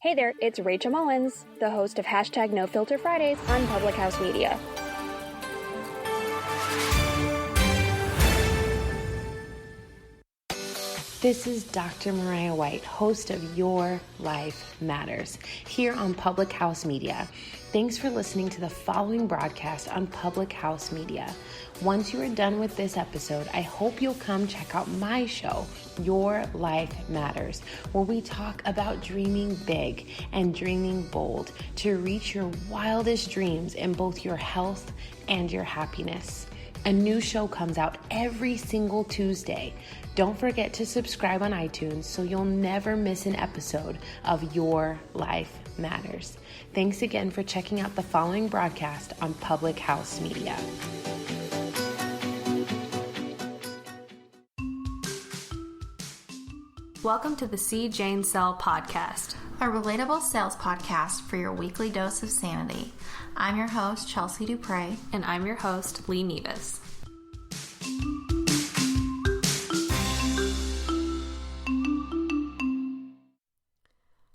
Hey there, it's Rachel Mullins, the host of Hashtag No Filter Fridays on Public House Media. This is Dr. Mariah White, host of Your Life Matters, here on Public House Media. Thanks for listening to the following broadcast on Public House Media. Once you are done with this episode, I hope you'll come check out my show, Your Life Matters, where we talk about dreaming big and dreaming bold to reach your wildest dreams in both your health and your happiness. A new show comes out every single Tuesday. Don't forget to subscribe on iTunes so you'll never miss an episode of Your Life Matters. Thanks again for checking out the following broadcast on Public House Media. Welcome to the C. Jane Sell podcast, a relatable sales podcast for your weekly dose of sanity. I'm your host, Chelsea Dupre. And I'm your host, Lee Nevis.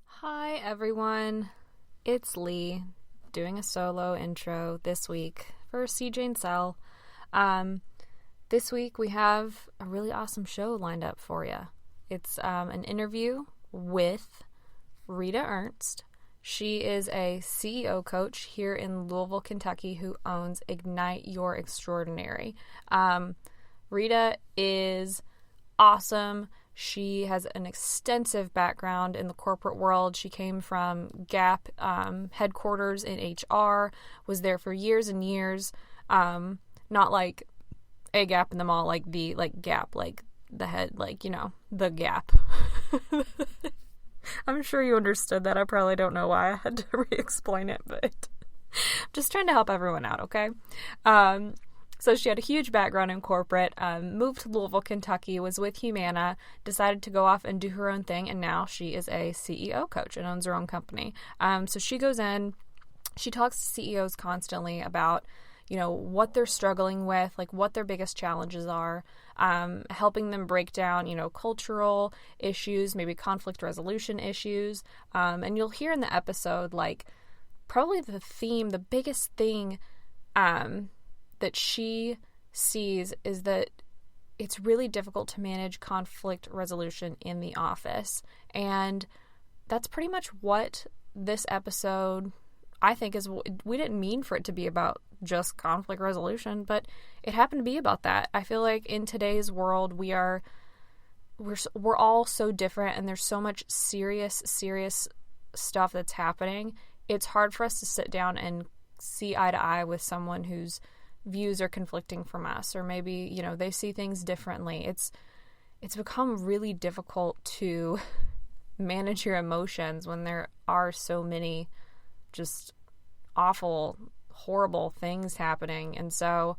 Hi, everyone. It's Lee doing a solo intro this week for C. Jane Sell. This week we have a really awesome show lined up for you. It's an interview with Rita Ernst. She is a CEO coach here in Louisville, Kentucky, who owns Ignite Your Extraordinary. Rita is awesome. She has an extensive background in the corporate world. She came from Gap headquarters in HR, was there for years and years. Not like a Gap in the mall, like the Gap, like the head, like, you know, the Gap. I'm sure you understood that. I probably don't know why I had to re-explain it, but I'm just trying to help everyone out, okay? So she had a huge background in corporate, moved to Louisville, Kentucky, was with Humana, decided to go off and do her own thing, and now she is a CEO coach and owns her own company. So she goes in, she talks to CEOs constantly about, you know, what they're struggling with, like what their biggest challenges are, helping them break down, you know, cultural issues, maybe conflict resolution issues. And you'll hear in the episode, like, probably the theme, the biggest thing that she sees is that it's really difficult to manage conflict resolution in the office. And that's pretty much what this episode, I think, is. We didn't mean for it to be about just conflict resolution, but it happened to be about that. I feel like in today's world, we're all so different, and there's so much serious stuff that's happening. It's hard for us to sit down and see eye to eye with someone whose views are conflicting from us, or maybe, you know, they see things differently. It's become really difficult to manage your emotions when there are so many just awful, horrible things happening. And so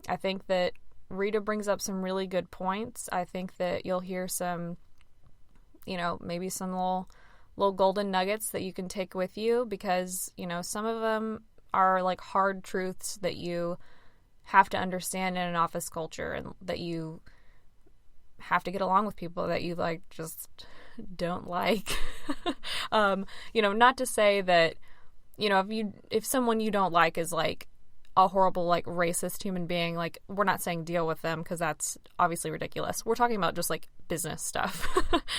I think that Rita brings up some really good points. I think that you'll hear some, you know, maybe some little golden nuggets that you can take with you, because, you know, some of them are like hard truths that you have to understand in an office culture, and that you have to get along with people that you like just don't like. You know, not to say that, you know, if someone you don't like is like a horrible, like, racist human being, like, we're not saying deal with them, because that's obviously ridiculous. We're talking about just like business stuff,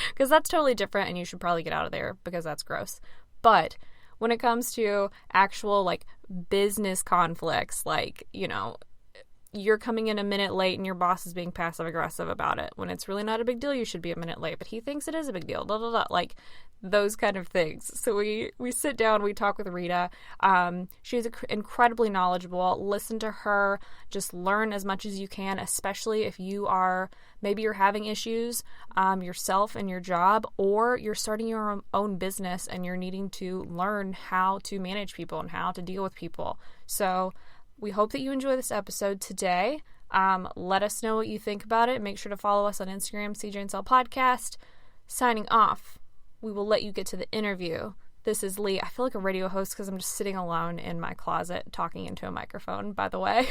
because that's totally different, and you should probably get out of there because that's gross. But when it comes to actual, like, business conflicts, like, you know, you're coming in a minute late and your boss is being passive aggressive about it, when it's really not a big deal, you should be a minute late, but he thinks it is a big deal, blah, blah, blah, like those kind of things. So we sit down, we talk with Rita. She's incredibly knowledgeable. Listen to her, just learn as much as you can, especially if maybe you're having issues yourself in your job, or you're starting your own business and you're needing to learn how to manage people and how to deal with people. So we hope that you enjoy this episode today. Let us know what you think about it. Make sure to follow us on Instagram, CJNSL Podcast. Signing off. We will let you get to the interview. This is Lee. I feel like a radio host because I'm just sitting alone in my closet talking into a microphone, by the way.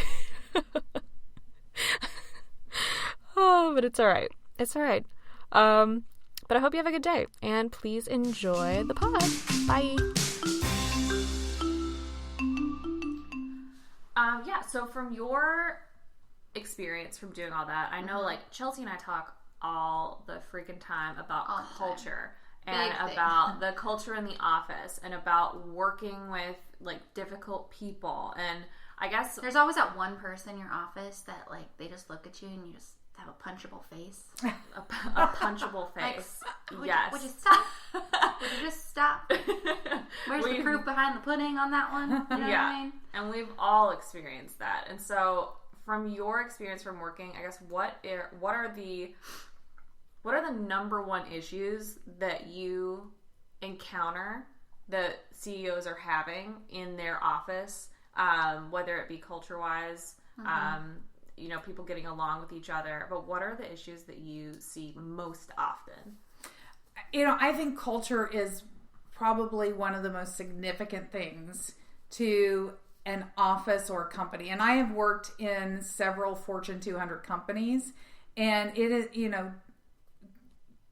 Oh, but it's all right. It's all right. But I hope you have a good day, and please enjoy the pod. Bye. So from your experience from doing all that, I know like Chelsea and I talk all the freaking time about culture and about the culture in the office and about working with like difficult people. And I guess there's always that one person in your office that like they just look at you and you just have a punchable face. a punchable face. Would you stop? Would you just stop? Where's the proof behind the pudding on that one? You know what I mean? And we've all experienced that. And so from your experience from working, I guess what are the number one issues that you encounter that CEOs are having in their office, whether it be culture-wise, people getting along with each other, but what are the issues that you see most often? I think culture is probably one of the most significant things to an office or a company. And I have worked in several Fortune 200 companies, and it is,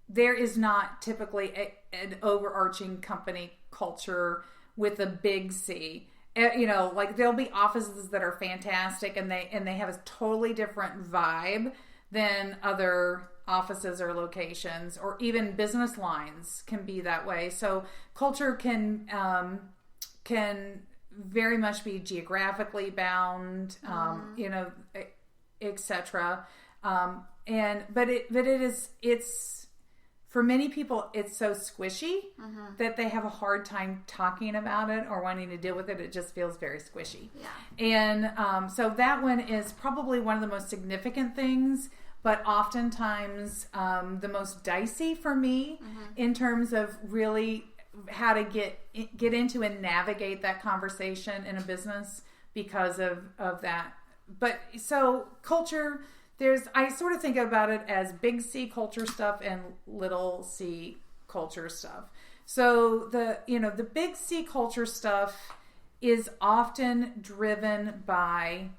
there is not typically an overarching company culture with a big C. Like there'll be offices that are fantastic and they have a totally different vibe than other offices or locations, or even business lines can be that way. So culture can very much be geographically bound, etc. But it's for many people, it's so squishy that they have a hard time talking about it or wanting to deal with it. It just feels very squishy. Yeah. And so that one is probably one of the most significant things, but oftentimes the most dicey for me in terms of really how to get into and navigate that conversation in a business because of that. But so culture... I sort of think about it as big C culture stuff and little c culture stuff. So the big C culture stuff is often driven by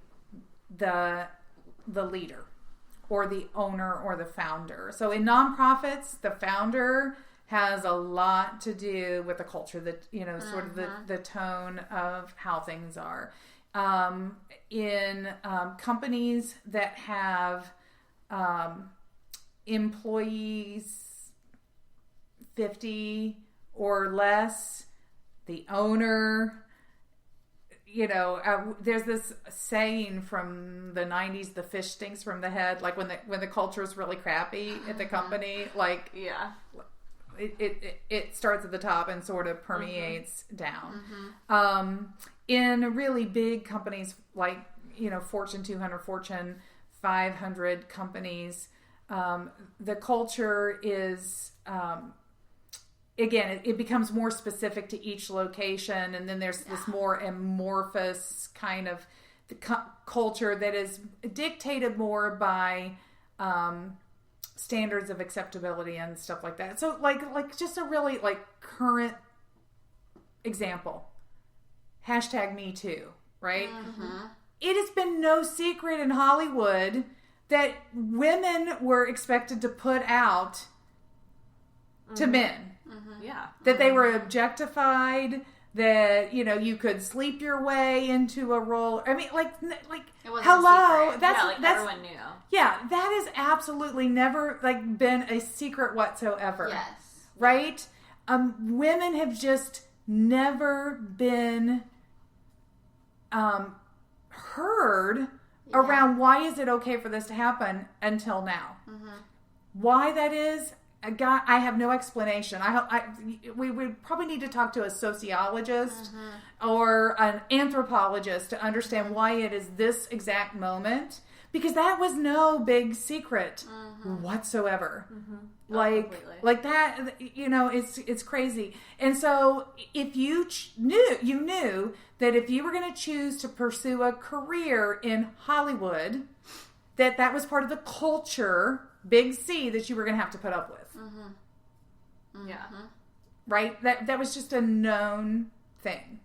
the leader or the owner or the founder. So in nonprofits, the founder has a lot to do with the culture, that sort of the tone of how things are. In companies that have employees 50 or less, the owner, there's this saying from the 90s, the fish stinks from the head, like when the culture is really crappy at the company, like it starts at the top and sort of permeates down. In really big companies like, Fortune 200, Fortune 500 companies, the culture is, again, it becomes more specific to each location. And then there's this more amorphous kind of culture that is dictated more by standards of acceptability and stuff like that. So like just a really current example. #MeToo, right? It has been no secret in Hollywood that women were expected to put out to men. Yeah. That they were objectified, that, you could sleep your way into a role. I mean, hello. That's everyone knew. Yeah, that has absolutely never been a secret whatsoever. Yes. Right? Women have just never been heard around why is it okay for this to happen until now. Why that is, I have no explanation. We would probably need to talk to a sociologist or an anthropologist to understand why it is this exact moment, because that was no big secret whatsoever. Like that, it's crazy. And so if you knew that if you were going to choose to pursue a career in Hollywood, that was part of the culture, big C, that you were going to have to put up with. Yeah. Right? That was just a known thing.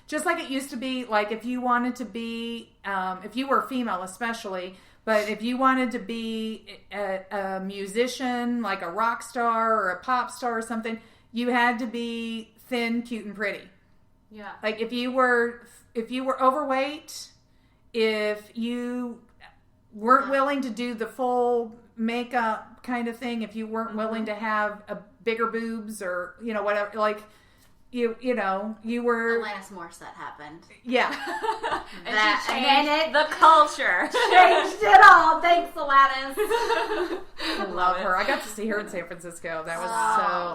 Just like it used to be, like if you wanted to be, if you were a female especially, But if you wanted to be a musician, like a rock star or a pop star or something, you had to be thin, cute, and pretty. Yeah. Like if you were overweight, if you weren't willing to do the full makeup kind of thing, if you weren't willing to have a bigger boobs or whatever, like you were. Alanis Morissette happened. Yeah. And she changed and the culture. Changed it all. Thanks, Alanis. I love her. I got to see her in San Francisco. That was so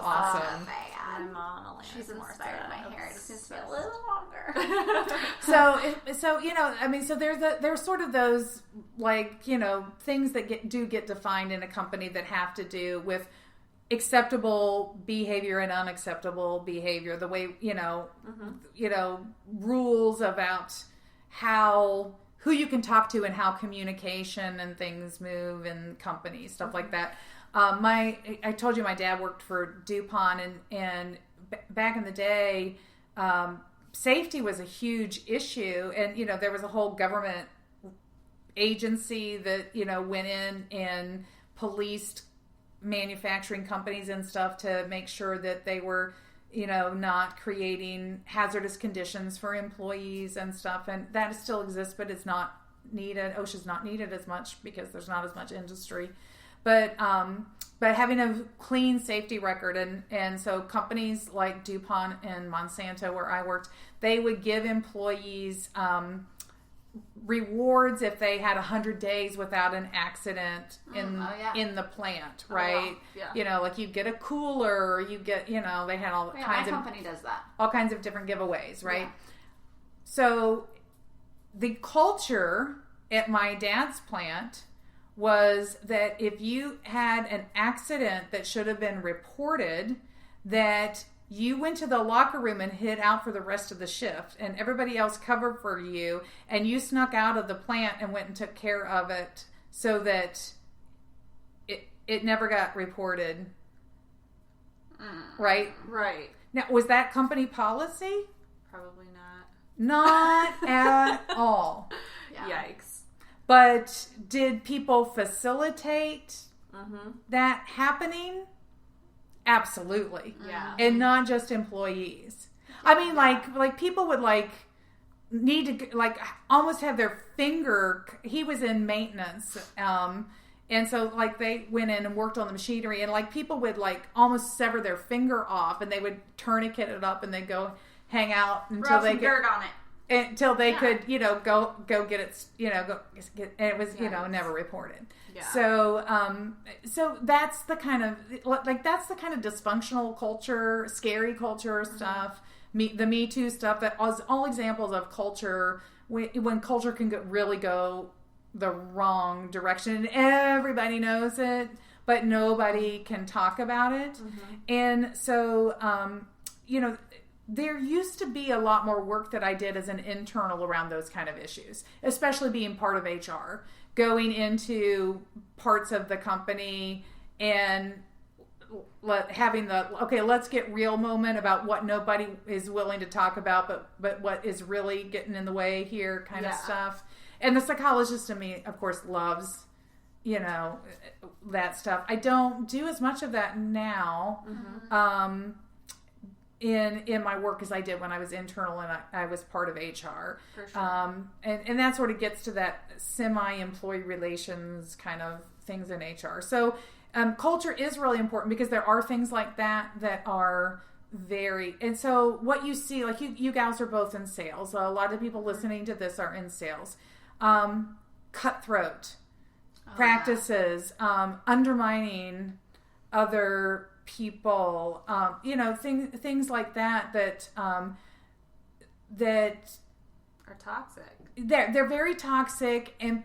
awesome. I'm on Alanis She's inspired Morissette. my hair. It's just a little longer. So there's sort of those things that get defined in a company that have to do with acceptable behavior and unacceptable behavior. The way rules about who you can talk to and how communication and things move in companies, stuff like that. I told you my dad worked for DuPont, and back in the day, safety was a huge issue, and there was a whole government agency that went in and policed manufacturing companies and stuff to make sure that they were not creating hazardous conditions for employees and stuff, and that still exists, but it's not needed. OSHA's not needed as much because there's not as much industry. But having a clean safety record, and so companies like DuPont and Monsanto, where I worked, they would give employees rewards if they had 100 days without an accident in the plant, right? Yeah. Like you get a cooler, or you get, they had all kinds my company does that. All kinds of different giveaways, right? Yeah. So the culture at my dad's plant was that if you had an accident that should have been reported, that you went to the locker room and hid out for the rest of the shift, and everybody else covered for you, and you snuck out of the plant and went and took care of it so that it never got reported. Right? Right. Now, was that company policy? Probably not. Not at all. Yeah. Yikes. But did people facilitate that happening? Absolutely. Yeah. And not just employees. I mean, like people would need to almost have their finger. He was in maintenance, and so they went in and worked on the machinery, and people would almost sever their finger off, and they would tourniquet it up, and they'd go hang out until they get dirt on it. Until they could, go get it, go get, and it was, never reported. Yeah. So that's the kind of dysfunctional culture, scary culture stuff, the Me Too stuff. That is all examples of culture when culture can really go the wrong direction, and everybody knows it, but nobody can talk about it. And so, there used to be a lot more work that I did as an internal around those kind of issues, especially being part of HR, going into parts of the company and having let's get real moment about what nobody is willing to talk about, but what is really getting in the way here kind of stuff. And the psychologist in me, of course, loves, that stuff. I don't do as much of that now. In my work as I did when I was internal and I was part of HR. For sure. And that sort of gets to that semi-employee relations kind of things in HR. So culture is really important because there are things like that are very... And so what you see, you gals are both in sales. A lot of people listening to this are in sales. Cutthroat practices, undermining other people, things like that Are toxic. They're very toxic, and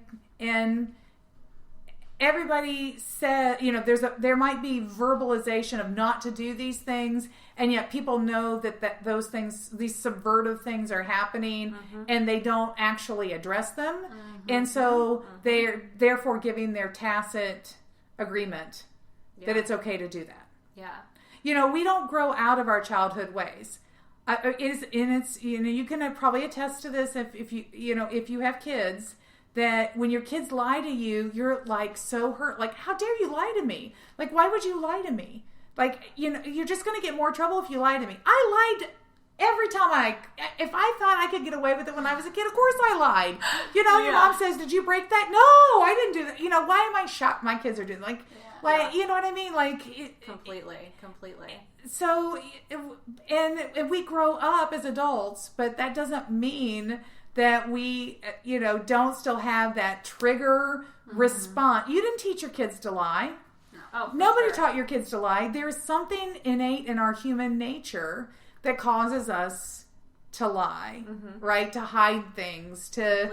everybody said, there might be verbalization of not to do these things, and yet people know that those things, these subversive things are happening, and they don't actually address them, and so they're therefore giving their tacit agreement that it's okay to do that. Yeah. We don't grow out of our childhood ways. You can probably attest to this if you have kids, that when your kids lie to you, you're like so hurt. Like, how dare you lie to me? Like, why would you lie to me? Like, you know, you're just going to get more trouble if you lie to me. I lied every time if I thought I could get away with it when I was a kid, of course I lied. You know, your mom says, did you break that? No, I didn't do that. You know, why am I shocked my kids are doing like, you know what I mean? Like, completely. So, and we grow up as adults, but that doesn't mean that we, you know, don't still have that trigger response. You didn't teach your kids to lie. Oh, Nobody taught your kids to lie. There's something innate in our human nature that causes us to lie, right? To hide things, to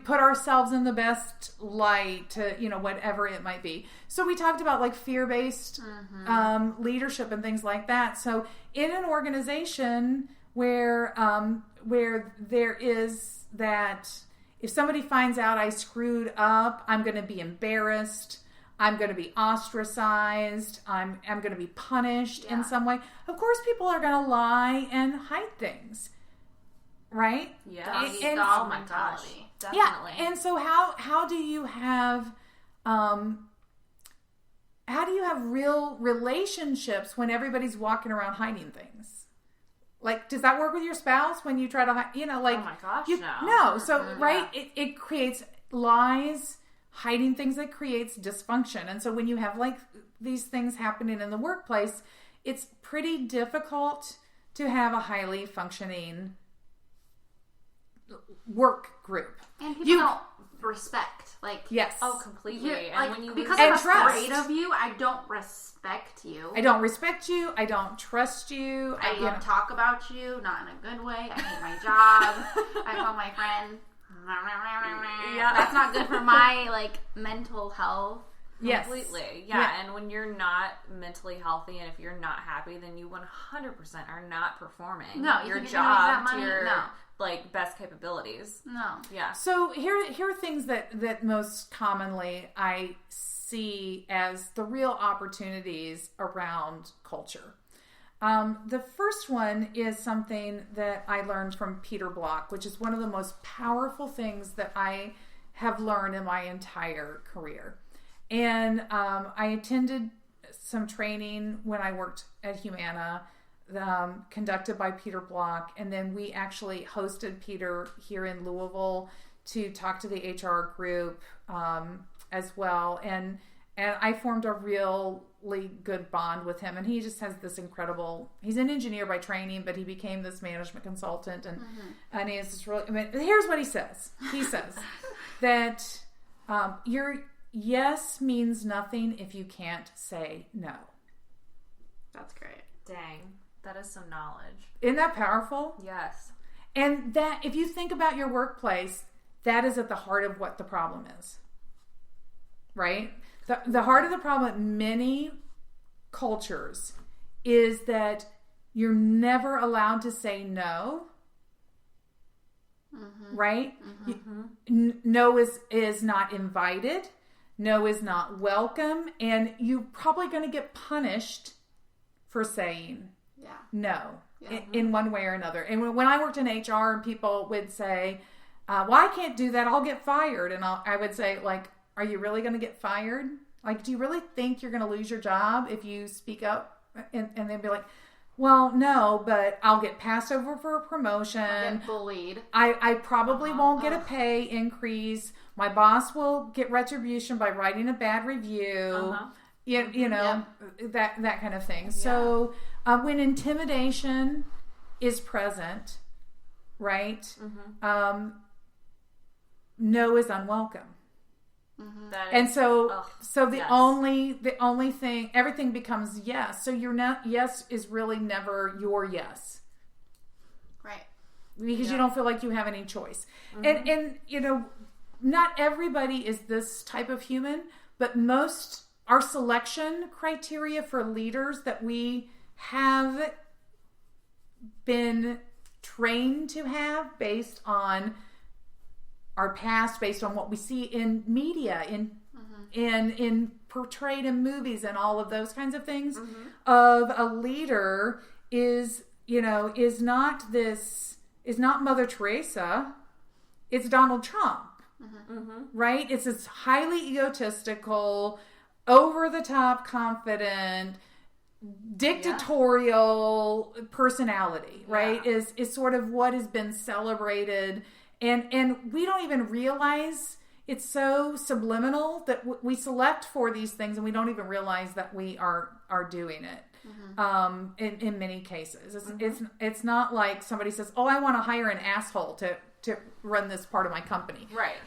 put ourselves in the best light, to, you know, whatever it might be. So we talked about like fear-based leadership and things like that. So in an organization where there is that, if somebody finds out I screwed up, I'm going to be embarrassed. I'm going to be ostracized. I'm going to be punished in some way. Of course, people are going to lie and hide things, right? Yeah. Oh my gosh, definitely. Yeah. And so, how do you have real relationships when everybody's walking around hiding things? Like, does that work with your spouse when you try to hide? You know, like, oh my gosh, no. So, right? It creates lies. Hiding things that creates dysfunction. And so when you have like these things happening in the workplace, it's pretty difficult to have a highly functioning work group. And people don't respect. Like, yes. Oh, completely. And like, when you because I'm afraid of you, I don't respect you. I don't respect you. I don't trust you. I don't talk about you, not in a good way. I hate my job. I call my friend. Yeah, that's not good for my like mental health. Yes. Completely. Yeah. And when you're not mentally healthy and if you're not happy, then you 100% are not performing your job to your like best capabilities. No. Yeah. So here are things that most commonly I see as the real opportunities around culture. The first one is something that I learned from Peter Block, which is one of the most powerful things that I have learned in my entire career. And I attended some training when I worked at Humana, conducted by Peter Block, and then we actually hosted Peter here in Louisville to talk to the HR group as well. And I formed a really good bond with him, and he just has this incredible, he's an engineer by training, but he became this management consultant, and he has this really, I mean, here's what he says. He says that your yes means nothing if you can't say no. That's great. Dang. That is some knowledge. Isn't that powerful? Yes. And that, if you think about your workplace, that is at the heart of what the problem is. Right? The heart of the problem in many cultures is that you're never allowed to say no. Right? No is not invited. No is not welcome. And you're probably going to get punished for saying no in one way or another. And when I worked in HR and people would say, well, I can't do that, I'll get fired. And I would say, like, are you really going to get fired? Like, do you really think you're going to lose your job if you speak up? And they'd be like, well, no, but I'll get passed over for a promotion. I'll get bullied. I probably won't get a pay increase. My boss will get retribution by writing a bad review. You know, that kind of thing. Yeah. So when intimidation is present, right, no is unwelcome. And so the only thing, everything becomes yes. So your yes is really never your yes, right? Because you don't feel like you have any choice. And you know, not everybody is this type of human, but most, our selection criteria for leaders that we have been trained to have based on our past, based on what we see in media, in portrayed in movies and all of those kinds of things, of a leader is not Mother Teresa, it's Donald Trump. right? It's this highly egotistical, over-the-top confident, dictatorial personality, right? Is sort of what has been celebrated, and we don't even realize it's so subliminal that we select for these things, and we don't even realize that we are doing it. In many cases, it's not like somebody says, "Oh, I want to hire an asshole to run this part of my company." Right.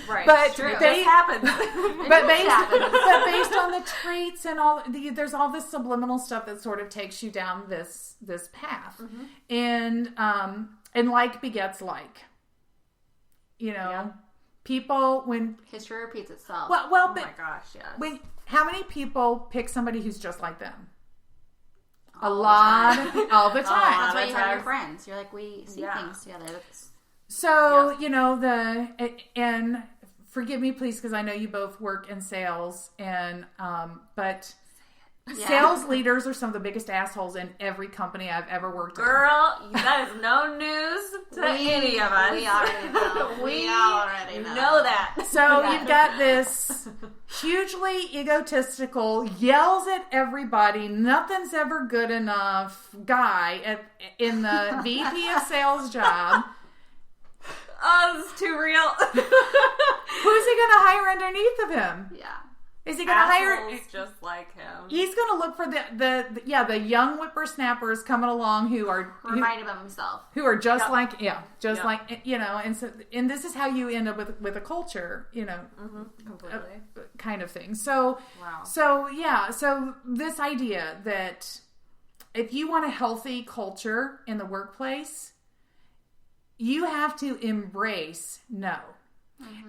Right. But this happens. but based on the traits and all, there's all this subliminal stuff that sort of takes you down this path, and like begets like. People when history repeats itself. Well, oh but my gosh, yes. how many people pick somebody who's just like them? All the time. That's why you have your friends. You're like, we see things together. So, and forgive me, please, because I know you both work in sales, but sales leaders are some of the biggest assholes in every company I've ever worked in. Girl, that is no news to any of us. We already know. we already know that. So you've got this hugely egotistical, yells at everybody, nothing's ever good enough guy in the VP of sales job. Oh, this is too real. Who's he going to hire underneath of him? Yeah. Is he going to hire just like him? He's going to look for the young whippersnappers coming along who remind him of himself, who are just like like and this is how you end up with a culture, completely kind of thing. So so this idea that if you want a healthy culture in the workplace, you have to embrace no.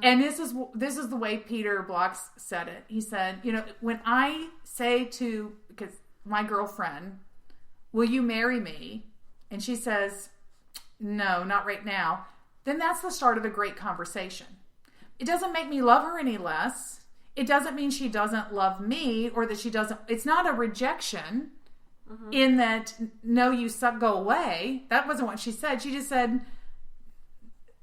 And this is the way Peter Block said it. He said, when I say to my girlfriend, "Will you marry me?" and she says, "No, not right now," then that's the start of a great conversation. It doesn't make me love her any less. It doesn't mean she doesn't love me or that she doesn't. It's not a rejection in that, "No, you suck, go away." That wasn't what she said. She just said,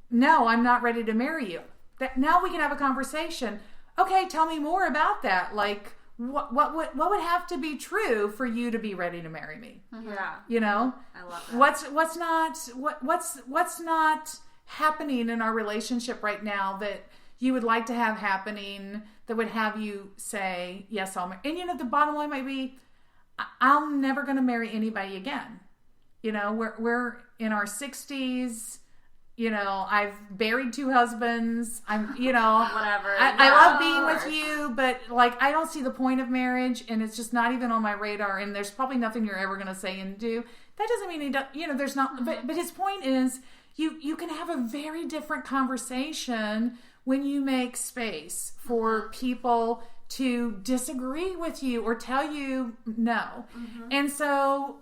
"No, I'm not ready to marry you." That now we can have a conversation. Okay, tell me more about that. Like, what would have to be true for you to be ready to marry me? Yeah, I love that. What's not happening in our relationship right now that you would like to have happening that would have you say yes, I'll marry. And the bottom line might be, I'm never going to marry anybody again. We're in our 60s. I've buried 2 husbands. I'm, whatever. I love being with you, but I don't see the point of marriage, and it's just not even on my radar. And there's probably nothing you're ever going to say and do. That doesn't mean there's not. But his point is, you can have a very different conversation when you make space for people to disagree with you or tell you no. And so,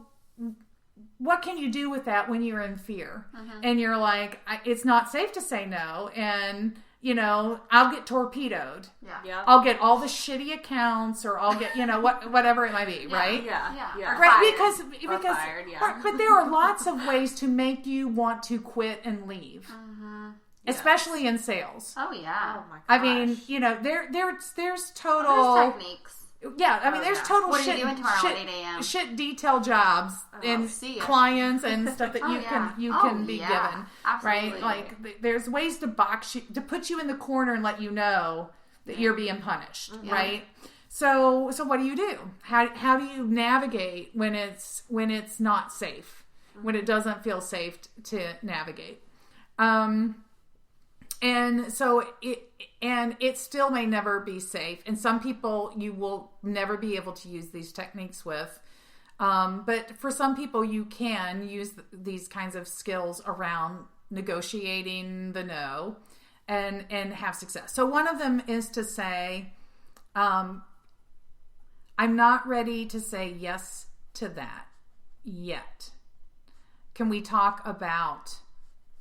what can you do with that when you're in fear and you're like, it's not safe to say no, and I'll get torpedoed. I'll get all the shitty accounts, or I'll get whatever it might be, right? Yeah. Right, because fired, but there are lots of ways to make you want to quit and leave. Especially in sales. Oh yeah. Oh my gosh. I mean, there's total. There's techniques. Yeah, I mean, there's total what shit. Are you doing tomorrow at 8 a.m.? Shit detail jobs and clients and stuff that you can be given. Absolutely. Right? Like, there's ways to box you, to put you in the corner and let you know that you're being punished. Right? So what do you do? How do you navigate when it's not safe, when it doesn't feel safe to navigate? And so it still may never be safe. And some people you will never be able to use these techniques with. But for some people you can use these kinds of skills around negotiating the no and have success. So one of them is to say, I'm not ready to say yes to that yet. Can we talk about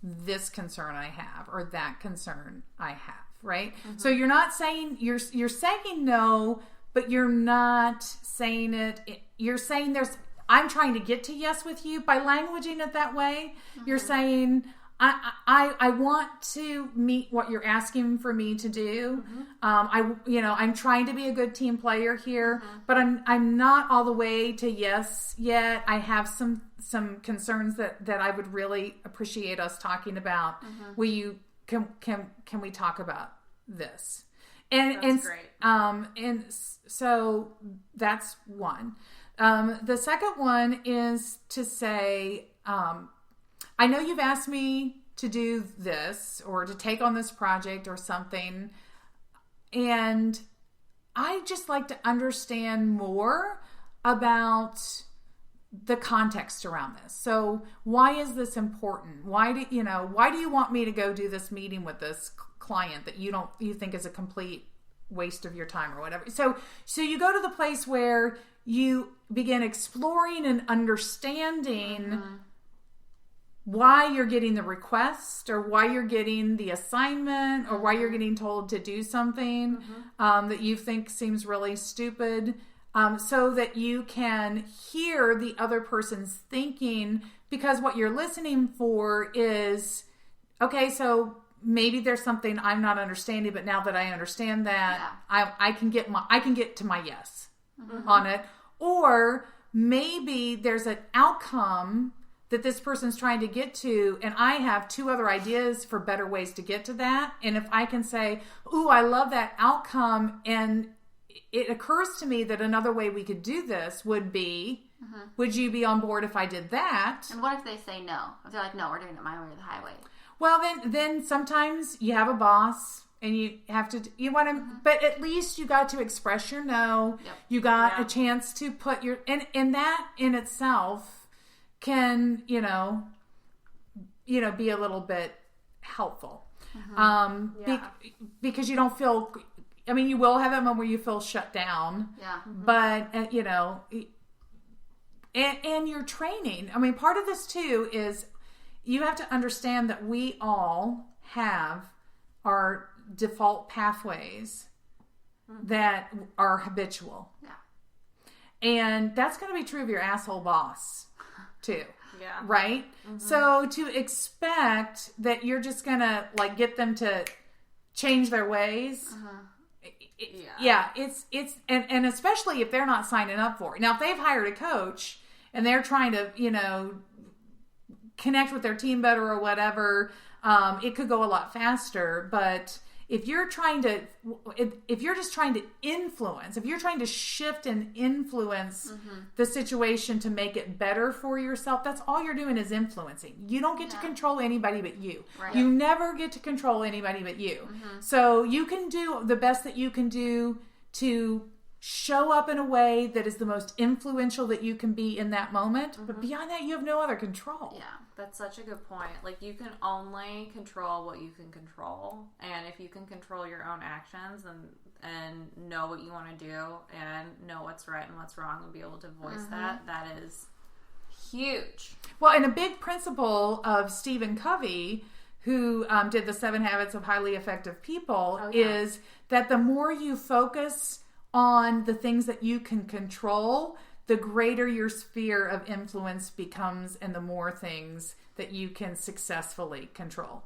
this concern I have or that concern I have, right? So you're not saying, you're saying no, but you're not saying it. You're saying I'm trying to get to yes with you by languaging it that way. You're saying, I want to meet what you're asking for me to do. I'm trying to be a good team player here, but I'm not all the way to yes yet. I have some concerns that I would really appreciate us talking about. Will you can we talk about this? That's great. And so that's one. The second one is to say, I know you've asked me to do this or to take on this project or something, and I just like to understand more about the context around this. So why is this important? Why do you want me to go do this meeting with this client that you think is a complete waste of your time or whatever? So you go to the place where you begin exploring and understanding why you're getting the request or why you're getting the assignment or why you're getting told to do something that you think seems really stupid, so that you can hear the other person's thinking, because what you're listening for is, okay, so maybe there's something I'm not understanding, but now that I understand that, I can get to my yes on it. Or maybe there's an outcome that this person's trying to get to, and I have two other ideas for better ways to get to that. And if I can say, ooh, I love that outcome, and it occurs to me that another way we could do this would be, would you be on board if I did that? And what if they say no? If they're like, no, we're doing it my way or the highway. Well, then sometimes you have a boss and you have to, but at least you got to express your no. Yep. You got a chance to put your, and that in itself can, be a little bit helpful. Because you don't feel, you will have that moment where you feel shut down. Yeah. But, and your training. Part of this too is you have to understand that we all have our default pathways that are habitual. Yeah. And that's going to be true of your asshole boss too. Yeah. Right? So to expect that you're just going to get them to change their ways. It's and especially if they're not signing up for it. Now, if they've hired a coach and they're trying to, connect with their team better or whatever, it could go a lot faster. But if you're just trying to influence, if you're trying to shift and influence the situation to make it better for yourself, that's all you're doing is influencing. You don't get to control anybody but you. Right. You never get to control anybody but you. So you can do the best that you can do to show up in a way that is the most influential that you can be in that moment. But beyond that, you have no other control. Yeah, that's such a good point. You can only control what you can control. And if you can control your own actions and know what you want to do and know what's right and what's wrong and be able to voice that is huge. Well, and a big principle of Stephen Covey, who did the 7 Habits of Highly Effective People, is that the more you focus on the things that you can control, the greater your sphere of influence becomes and the more things that you can successfully control.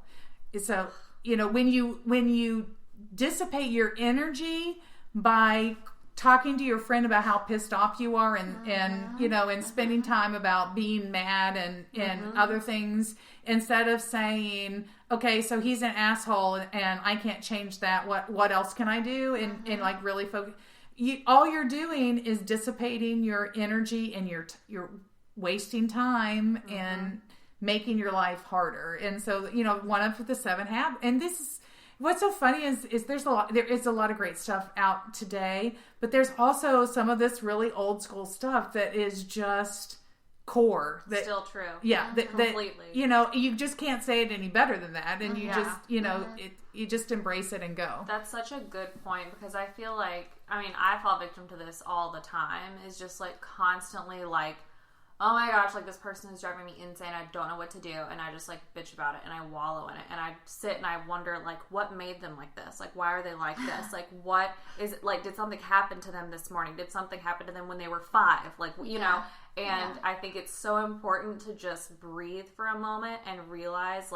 So, when you dissipate your energy by talking to your friend about how pissed off you are and spending time about being mad and other things, instead of saying, okay, so he's an asshole and I can't change that. What else can I do? And really focus. All you're doing is dissipating your energy and you're wasting time and making your life harder. And so, one of the 7 habits, and this is what's so funny is there is a lot of great stuff out today, but there's also some of this really old school stuff that is just core. That, still true. Yeah. Completely. You just can't say it any better than that. And you just, you just embrace it and go. That's such a good point, because I feel like, I fall victim to this all the time, is just constantly oh my gosh, this person is driving me insane. I don't know what to do. And I just bitch about it and I wallow in it. And I sit and I wonder what made them like this? Why are they like this? What is it? Did something happen to them this morning? Did something happen to them when they were 5? know? And I think it's so important to just breathe for a moment and realize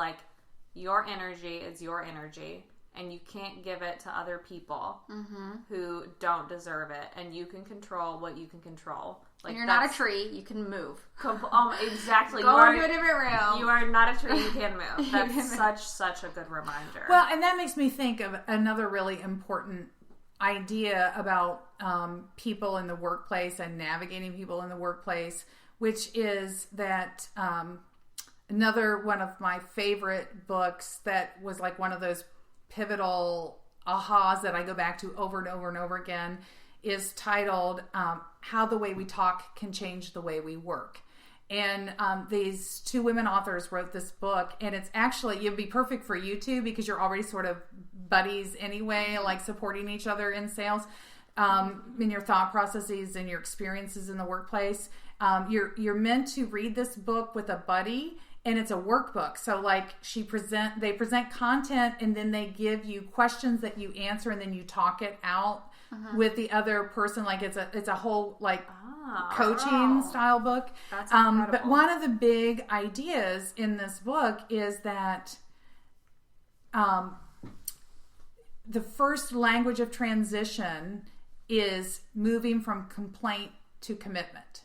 your energy is your energy, and you can't give it to other people who don't deserve it, and you can control what you can control. Like, and you're not a tree, you can move. Exactly. Go into a different room. You are not a tree, you can move. That's such a good reminder. Well, and that makes me think of another really important idea about people in the workplace and navigating people in the workplace, which is that another one of my favorite books that was like one of those pivotal ahas that I go back to over and over and over again is titled How the Way We Talk Can Change the Way We Work. And these two women authors wrote this book, and it's actually, it'd be perfect for you two because you're already sort of buddies anyway, like supporting each other in sales, in your thought processes and your experiences in the workplace. You're meant to read this book with a buddy, and it's a workbook. So like they present content, and then they give you questions that you answer, and then you talk it out with the other person. Like it's a whole like coaching style book. That's incredible. But one of the big ideas in this book is that the first language of transition is moving from complaint to commitment.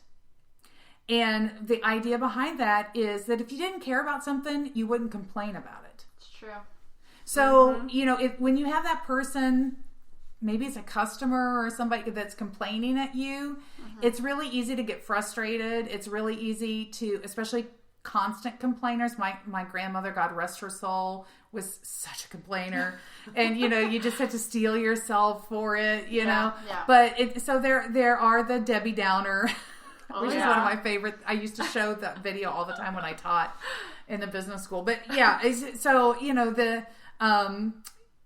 And the idea behind that is that if you didn't care about something, you wouldn't complain about it. It's true. So, when you have that person, maybe it's a customer or somebody that's complaining at you, it's really easy to get frustrated. It's really easy to, especially constant complainers. My grandmother, God rest her soul, was such a complainer. And, you just had to steel yourself for it, know. Yeah. But so there are the Debbie Downer which is one of my favorite. I used to show that video all the time when I taught in the business school. But yeah, so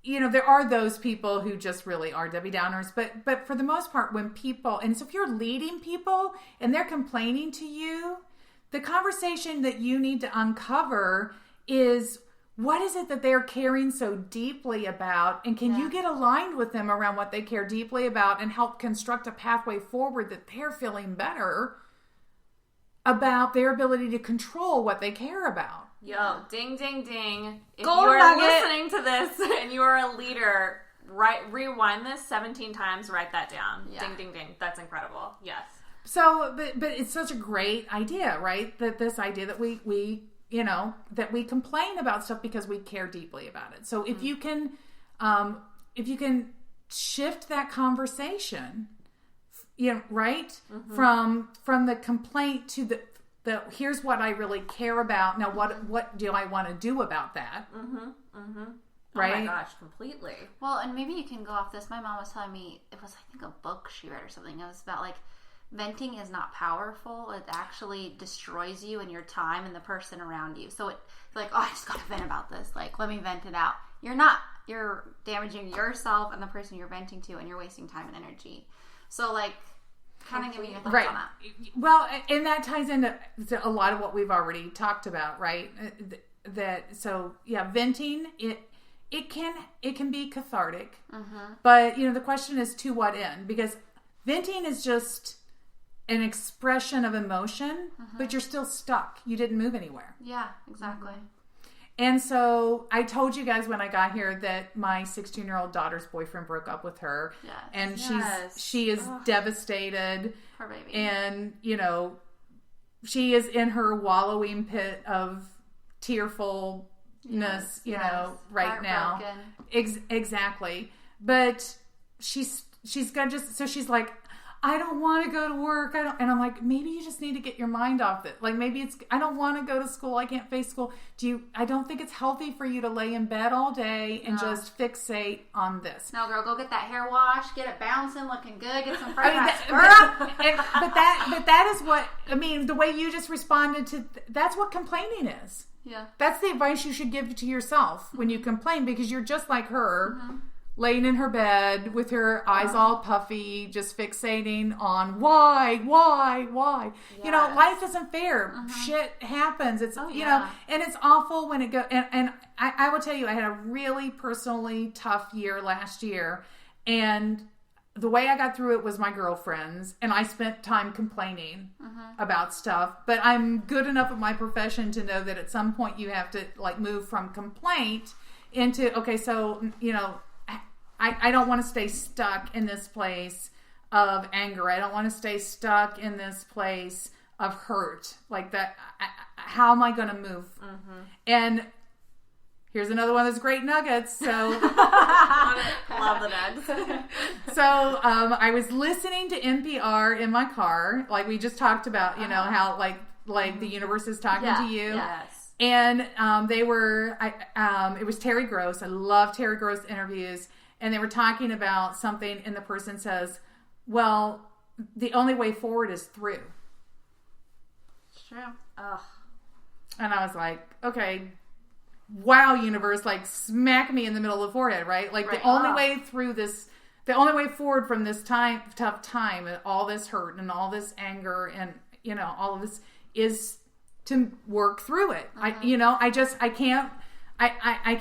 there are those people who just really are Debbie Downers. But for the most part, when people, and so if you're leading people and they're complaining to you, the conversation that you need to uncover is, what is it that they're caring so deeply about? And can you get aligned with them around what they care deeply about and help construct a pathway forward that they're feeling better about their ability to control what they care about? Yo, ding, ding, ding. If Gold you are nugget. listening to this and you are a leader, rewind this 17 times, write that down. Yeah. Ding, ding, ding. That's incredible. Yes. So, but it's such a great idea, right? That this idea that we that we complain about stuff because we care deeply about it. So if you can shift that conversation, right? From the complaint to the here's what I really care about. Now, what do I want to do about that? Right? Oh my gosh, completely. Well, and maybe you can go off this. My mom was telling me, it was, I think, a book she read or something. It was about like, venting is not powerful. It actually destroys you and your time and the person around you. So it's like, I just gotta vent about this. Like, let me vent it out. You're not. You're damaging yourself and the person you're venting to, and you're wasting time and energy. So, like, kind of giving your thoughts on that. Well, and that ties into a lot of what we've already talked about, right? Venting, it can be cathartic. But, the question is, to what end? Because venting is just an expression of emotion, but you're still stuck. You didn't move anywhere. Yeah, exactly. And so I told you guys when I got here that my 16-year-old daughter's boyfriend broke up with her. Yes. And she is devastated. Poor baby. And, she is in her wallowing pit of tearfulness, right now. Exactly. But she's got she's like, I don't want to go to work. And I'm like, maybe you just need to get your mind off it. Like, maybe I don't want to go to school. I can't face school. I don't think it's healthy for you to lay in bed all day and just fixate on this. No, girl, go get that hair wash, get it bouncing, looking good, get some fresh but that is what, the way you just responded to, that's what complaining is. Yeah. That's the advice you should give to yourself when you complain, because you're just like her. Laying in her bed with her eyes all puffy, just fixating on why. Yes. Life isn't fair. Shit happens. It's, and it's awful when it goes. And I will tell you, I had a really personally tough year last year. And the way I got through it was my girlfriends, and I spent time complaining about stuff. But I'm good enough at my profession to know that at some point you have to like move from complaint into, okay, so, you know, I don't want to stay stuck in this place of anger. I don't want to stay stuck in this place of hurt. Like that, how am I going to move? And here's another one of those great nuggets. So, Love the nugs. so I was listening to NPR in my car, like we just talked about, you know, how like the universe is talking to you. Yes. And they were, it was Terry Gross. I love Terry Gross interviews. And they were talking about something, and the person says, well, the only way forward is through. It's true. Ugh. And I was like, okay, wow, universe, like smack me in the middle of the forehead, right? Like the only way through this, the only way forward from this tough time and all this hurt and all this anger and, you know, all of this is to work through it. I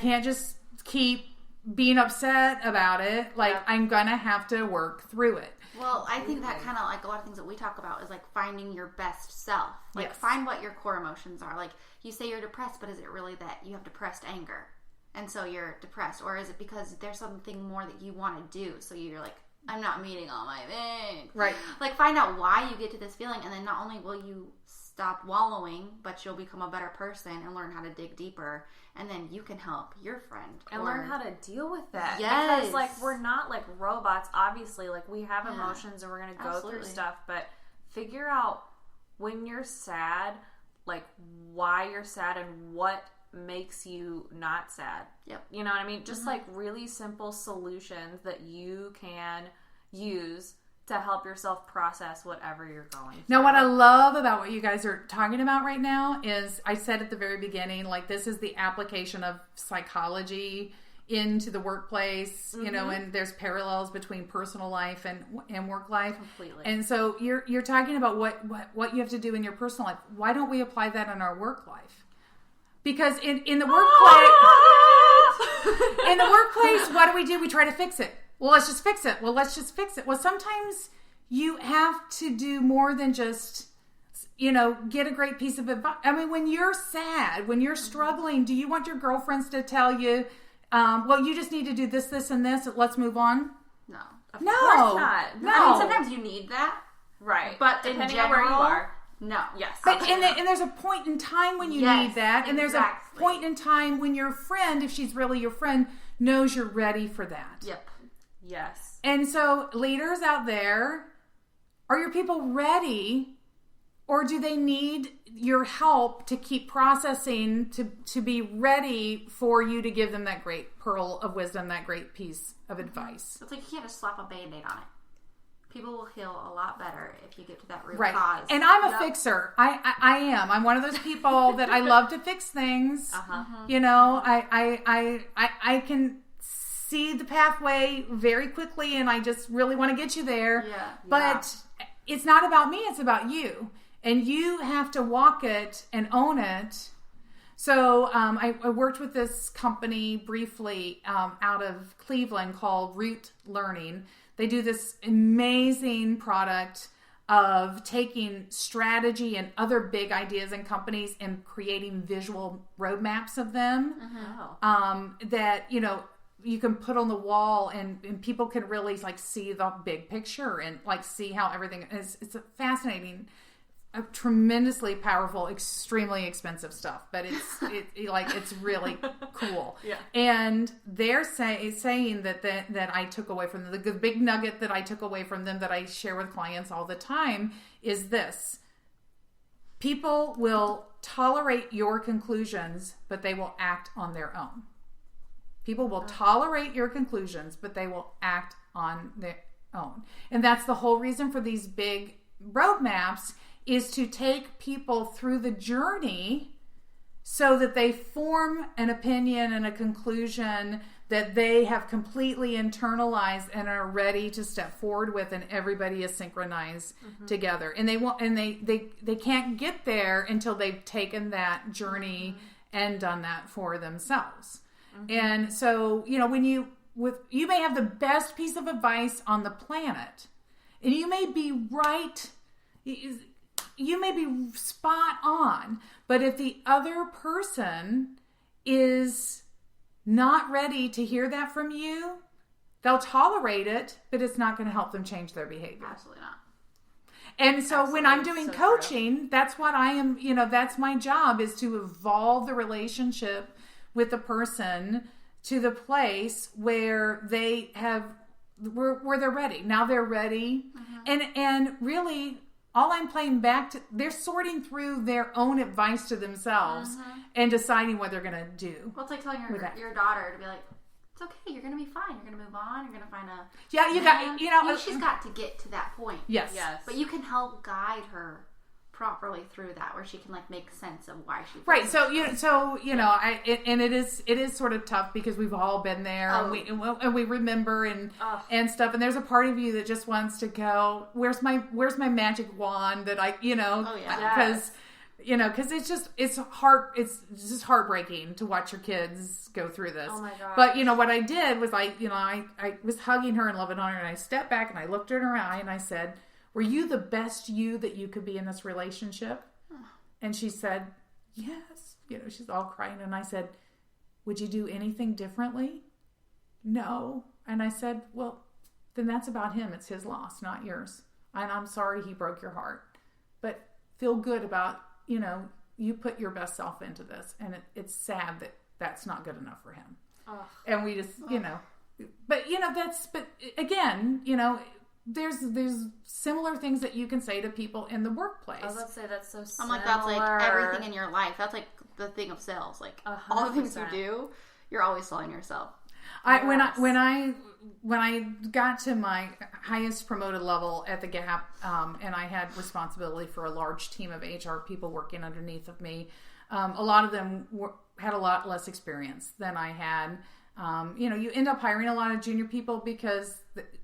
can't just keep being upset about it. Like I'm gonna have to work through it. Well, I think that kind of like a lot of things that we talk about is like finding your best self. Like find what your core emotions are. Like you say you're depressed, but is it really that you have depressed anger? And so you're depressed? Or is it because there's something more that you want to do? So you're like, I'm not meeting all my things. Right. Like find out why you get to this feeling, and then not only will you stop wallowing, but you'll become a better person and learn how to dig deeper, and then you can help your friend and learn how to deal with that. Yes. Because like we're not like robots, obviously. Like we have emotions and we're gonna go through stuff, but figure out when you're sad, like why you're sad and what makes you not sad. Yep. You know what I mean? Just like really simple solutions that you can use to help yourself process whatever you're going through. Now, what I love about what you guys are talking about right now is, I said at the very beginning, like this is the application of psychology into the workplace, you know, and there's parallels between personal life and work life. Completely. And so you're talking about what you have to do in your personal life. Why don't we apply that in our work life? Because in the workplace, what do? We try to fix it. Well, let's just fix it. Well, sometimes you have to do more than just, you know, get a great piece of advice. I mean, when you're sad, when you're struggling, do you want your girlfriends to tell you, well, you just need to do this, this, and this. Let's move on? No. Of course not. No. I mean, sometimes you need that. Right. But depending on where you are. No. Yes. But, and there's a point in time when you need that. And there's a point in time when your friend, if she's really your friend, knows you're ready for that. Yep. Yes. And so leaders out there, are your people ready, or do they need your help to keep processing to be ready for you to give them that great pearl of wisdom, that great piece of advice? It's like you can't just slap a Band-Aid on it. People will heal a lot better if you get to that root Right. cause. And I'm a fixer. I am. I'm one of those people that I love to fix things. You know, I can see the pathway very quickly, and I just really want to get you there. Yeah. But it's not about me, it's about you. And you have to walk it and own it. So I worked with this company briefly out of Cleveland called Root Learning. They do this amazing product of taking strategy and other big ideas in companies and creating visual roadmaps of them that, you know, you can put on the wall and people can really like see the big picture and like see how everything is. It's a fascinating, a tremendously powerful, extremely expensive stuff, but it's really cool. Yeah. And they're saying that I took away from them, the big nugget that I took away from them that I share with clients all the time is this: people will tolerate your conclusions, but they will act on their own. People will tolerate your conclusions, but they will act on their own. And that's the whole reason for these big roadmaps, is to take people through the journey so that they form an opinion and a conclusion that they have completely internalized and are ready to step forward with, and everybody is synchronized together. And they can't get there until they've taken that journey and done that for themselves. And so, you know, when you you may have the best piece of advice on the planet, and you may be right. You may be spot on, but if the other person is not ready to hear that from you, they'll tolerate it, but it's not going to help them change their behavior. Absolutely not. And so when I'm doing coaching, that's what I am, that's my job, is to evolve the relationship with the person to the place where they where they're ready. Now they're ready. And really, all I'm playing back to, they're sorting through their own advice to themselves and deciding what they're going to do. Well, it's like telling your daughter to be like, it's okay, you're going to be fine. You're going to move on. You're going to find a... Yeah, she's got to get to that point. Yes. But you can help guide her properly through that, where she can make sense of why she... Right. So it is sort of tough because we've all been there and we remember and stuff. And there's a part of you that just wants to go, where's my magic wand that I, because it's heartbreaking to watch your kids go through this. Oh my God. But what I did was I was hugging her and loving on her, and I stepped back and I looked her in her eye and I said, were you the best you that you could be in this relationship? And she said, yes. She's all crying. And I said, would you do anything differently? No. And I said, well, then that's about him. It's his loss, not yours. And I'm sorry he broke your heart. But feel good about, you put your best self into this. And it's sad that that's not good enough for him. Oh. And we just, but again, there's similar things that you can say to people in the workplace. I was about to say that's so similar. I'm like, that's like everything in your life. That's like the thing of sales. Like 100%. All the things you do, you're always selling yourself. When I got to my highest promoted level at the Gap, and I had responsibility for a large team of HR people working underneath of me, a lot of them had a lot less experience than I had. You end up hiring a lot of junior people because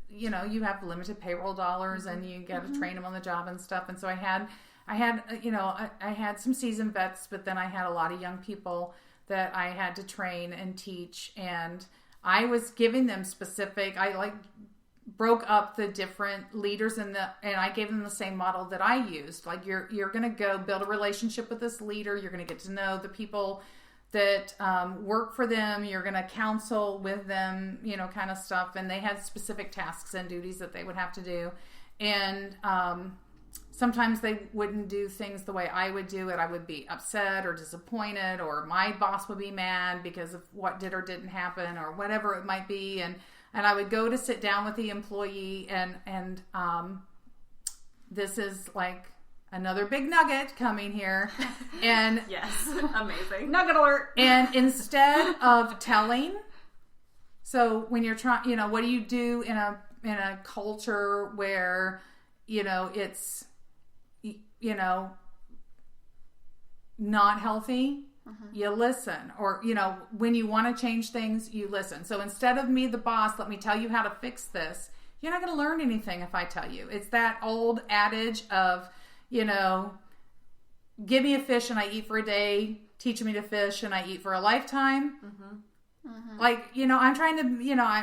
you have limited payroll dollars and you got to train them on the job and stuff. And so I had some seasoned vets, but then I had a lot of young people that I had to train and teach, and I was giving them specific, I broke up the different leaders and I gave them the same model that I used. Like, you're going to go build a relationship with this leader. You're going to get to know the people that work for them. You're going to counsel with them, kind of stuff. And they had specific tasks and duties that they would have to do. And sometimes they wouldn't do things the way I would do it. I would be upset or disappointed, or my boss would be mad because of what did or didn't happen, or whatever it might be. And I would go to sit down with the employee, and this is like another big nugget coming here. And yes, amazing. Nugget alert. And instead of telling, so when you're trying, what do you do in a culture where, it's, not healthy? You listen. Or, when you want to change things, you listen. So instead of me, the boss, let me tell you how to fix this, you're not going to learn anything if I tell you. It's that old adage of, give me a fish and I eat for a day, teach me to fish and I eat for a lifetime. I'm trying to,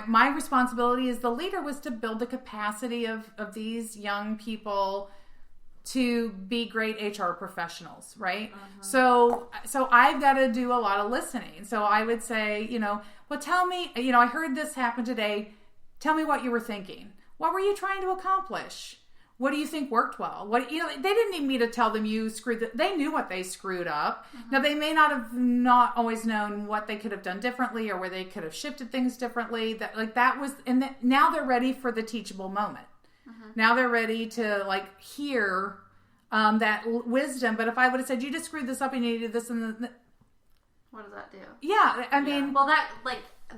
my responsibility as the leader was to build the capacity of these young people to be great HR professionals, right? So I've got to do a lot of listening. So I would say, well, tell me, I heard this happen today. Tell me what you were thinking. What were you trying to accomplish? What do you think worked well? They didn't need me to tell them you screwed. They knew what they screwed up. Now, they may not always known what they could have done differently, or where they could have shifted things differently. Now they're ready for the teachable moment. Now they're ready to hear that wisdom. But if I would have said, you just screwed this up and you did this and what does that do? Yeah, I mean, well, that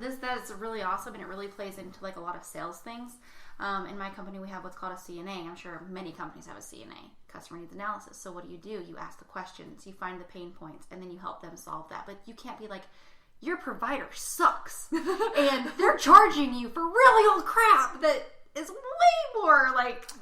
is really awesome, and it really plays into a lot of sales things. In my company, we have what's called a CNA. I'm sure many companies have a CNA, customer needs analysis. So what do? You ask the questions, you find the pain points, and then you help them solve that. But you can't be like, your provider sucks, and they're charging you for really old crap that is way more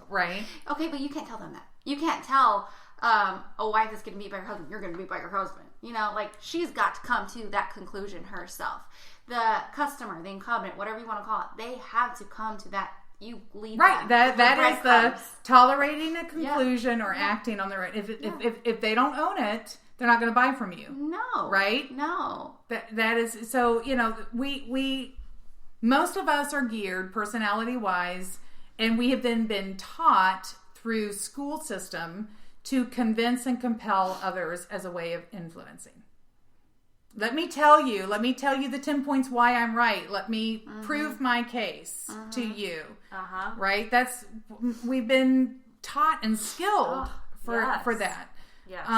right. Okay, but you can't tell them that. You can't tell a wife that's getting beat by her husband, you're going to be beat by your husband. You know, like, she's got to come to that conclusion herself. The customer, the incumbent, whatever you want to call it, they have to come to that. You lead right. them. That is the tolerating a conclusion or acting on their own. If they don't own it, they're not going to buy from you. No. Right? No. That is, so, you know, we most of us are geared personality wise, and we have then been taught through school system to convince and compel others as a way of influencing. Let me tell you the 10 points why I'm right. Let me prove my case to you. Right? We've been taught and skilled for that. Yes.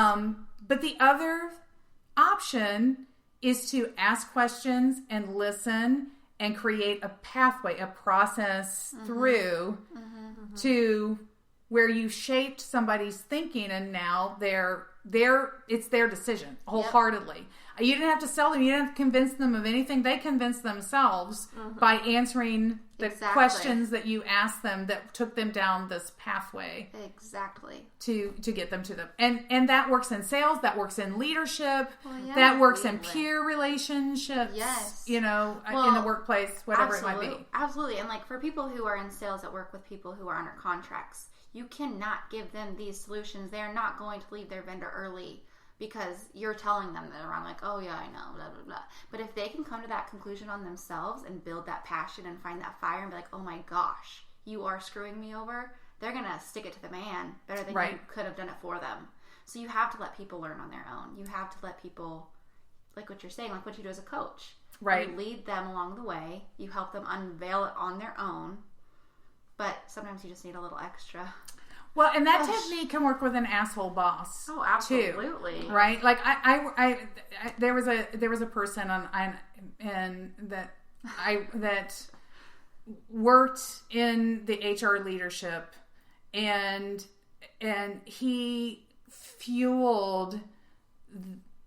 But the other option is to ask questions and listen and create a pathway, a process through to where you shaped somebody's thinking, and now it's their decision wholeheartedly. You didn't have to sell them. You didn't have to convince them of anything. They convinced themselves by answering the questions that you asked them that took them down this pathway. Exactly. To get them to them. And that works in sales. That works in leadership. That works in peer relationships. Yes. You know, in the workplace, whatever it might be. Absolutely. And like, for people who are in sales that work with people who are under contracts, you cannot give them these solutions. They're not going to leave their vendor early because you're telling them that around, like, oh yeah, I know, blah, blah, blah. But if they can come to that conclusion on themselves and build that passion and find that fire and be like, oh my gosh, you are screwing me over, they're going to stick it to the man better than you could have done it for them. So you have to let people learn on their own. You have to let people, like what you're saying, like what you do as a coach. Right. You lead them along the way. You help them unveil it on their own. But sometimes you just need a little extra. Well, and that technique can work with an asshole boss. Oh, absolutely. Too, right? Like I there was a person that worked in the HR leadership, and he fueled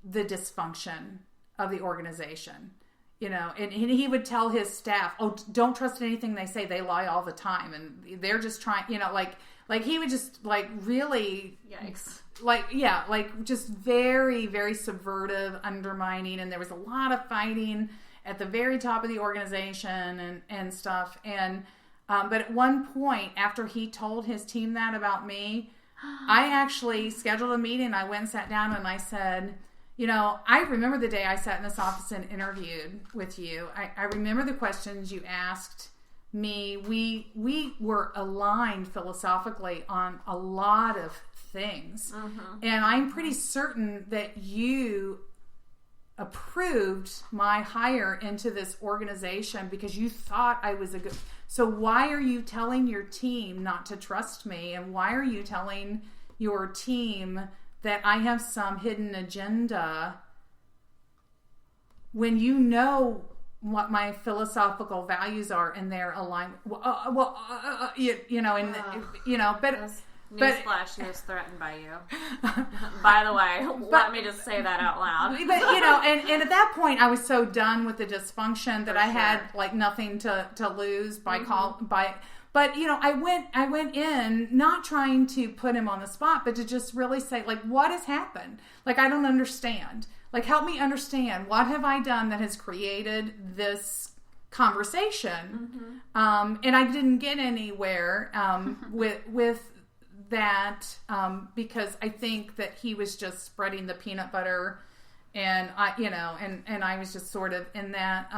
the dysfunction of the organization. You know, and he would tell his staff, "Oh, don't trust anything they say. They lie all the time, and they're just trying." You know, like he would just like really, yikes, like just very, very subversive, undermining, and there was a lot of fighting at the very top of the organization and stuff. And but at one point, after he told his team that about me, I actually scheduled a meeting. I went and sat down, and I said, you know, I remember the day I sat in this office and interviewed with you. I remember the questions you asked me. We were aligned philosophically on a lot of things. And I'm pretty certain that you approved my hire into this organization because you thought I was a good... So why are you telling your team not to trust me? And why are you telling your team that I have some hidden agenda when you know what my philosophical values are and they're aligned? You know, and you know, but newsflash, he was threatened by you. By the way, let me just say that out loud. But you know, and at that point, I was so done with the dysfunction that I had like nothing to lose by But, you know, I went in not trying to put him on the spot, but to just really say, like, what has happened? Like, I don't understand. Like, help me understand. What have I done that has created this conversation? And I didn't get anywhere with that because I think that he was just spreading the peanut butter, and I, you know, and I was just sort of in that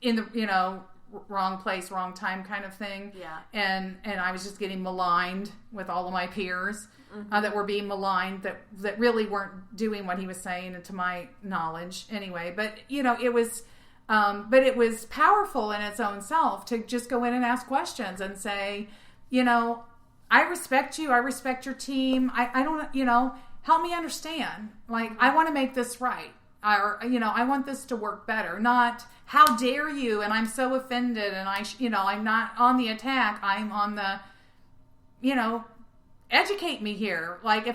in the, you know, wrong place, wrong time kind of thing. Yeah. And I was just getting maligned with all of my peers that were being maligned that really weren't doing what he was saying, to my knowledge anyway. But, you know, it was powerful in its own self to just go in and ask questions and say, you know, I respect you. I respect your team. I don't, you know, help me understand. Like, I want to make this right. Or, you know, I want this to work better. Not, how dare you, and I'm so offended, and you know, I'm not on the attack. I'm on the, you know, educate me here. Like,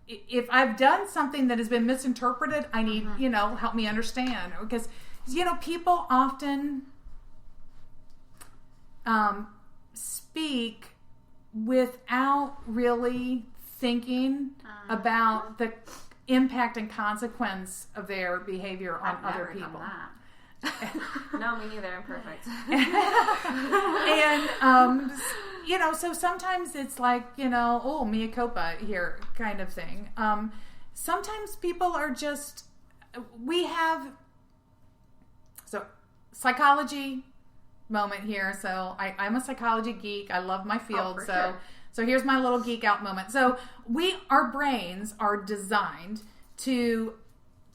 if I've done something that has been misinterpreted, I need, you know, help me understand. Because, you know, people often speak without really thinking about impact and consequence of their behavior on I've other never people. done that. No, me neither. I'm perfect. And, so sometimes it's like, oh, mea culpa here kind of thing. Sometimes people are just, so psychology moment here. So I'm a psychology geek. I love my field. So here's my little geek out moment. So our brains are designed to